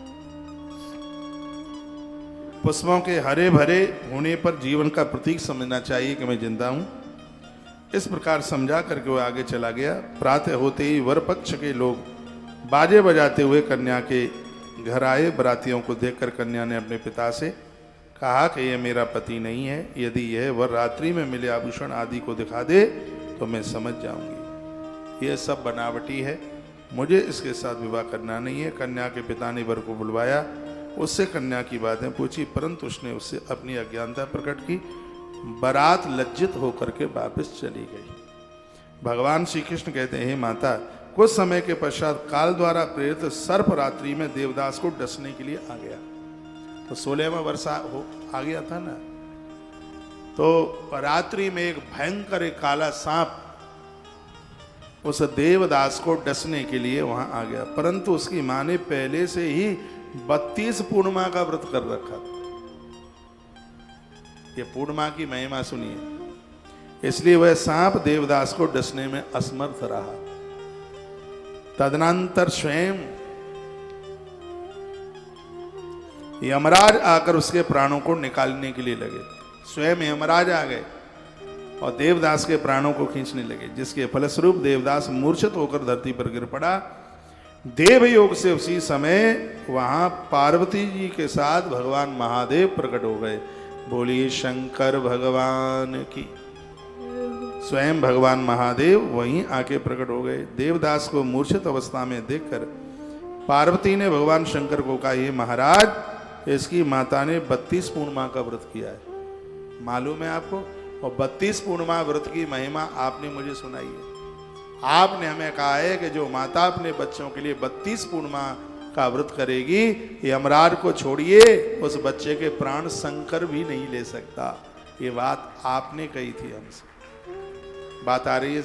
Speaker 1: पुष्पों के हरे भरे होने पर जीवन का प्रतीक समझना चाहिए कि मैं जिंदा हूं। इस प्रकार समझा करके वो आगे चला गया। प्रातः होते ही वर पक्ष के लोग बाजे बजाते हुए कन्या के घर आए। बरातियों को देखकर कन्या ने अपने पिता से कहा कि यह मेरा पति नहीं है, यदि यह वर रात्रि में मिले आभूषण आदि को दिखा दे तो मैं समझ जाऊंगी यह सब बनावटी है, मुझे इसके साथ विवाह करना नहीं है। कन्या के पिता ने वर को बुलवाया, उससे कन्या की बातें पूछी, परंतु उसने उससे अपनी अज्ञानता प्रकट की। बारात लज्जित होकर के वापस चली गई। भगवान श्री कृष्ण कहते हैं, हे माता, कुछ समय के पश्चात काल द्वारा प्रेरित सर्प रात्रि में देवदास को डसने के लिए आ गया। तो 16वां वर्ष आ गया था ना, तो रात्रि में एक भयंकर एक काला सांप उस देवदास को डसने के लिए वहां आ गया। परंतु उसकी मां ने पहले से ही 32 पूर्णिमा का व्रत कर रखा। ये पूर्णिमा की महिमा सुनिए। इसलिए वह सांप देवदास को डसने में असमर्थ रहा। तदनंतर स्वयं यमराज आकर उसके प्राणों को निकालने के लिए लगे। स्वयं यमराज आ गए और देवदास के प्राणों को खींचने लगे, जिसके फलस्वरूप देवदास मूर्छित होकर धरती पर गिर पड़ा। देवयोग से उसी समय वहां पार्वती जी के साथ भगवान महादेव प्रकट हो गए। बोलिए शंकर भगवान की। स्वयं भगवान महादेव वहीं आके प्रकट हो गए। देवदास को मूर्छित अवस्था में देखकर पार्वती ने भगवान शंकर को कहा, ये महाराज, इसकी माता ने 32 पूर्णिमा का व्रत किया है, मालूम है आपको? और 32 पूर्णिमा व्रत की महिमा आपने मुझे सुनाई है। आपने हमें कहा है कि जो माता अपने बच्चों के लिए 32 पूर्णिमा का व्रत करेगी, यमराज को छोड़िए, उस बच्चे के प्राण शंकर भी नहीं ले सकता। ये बात आपने कही थी हमसे। बात आ रही है?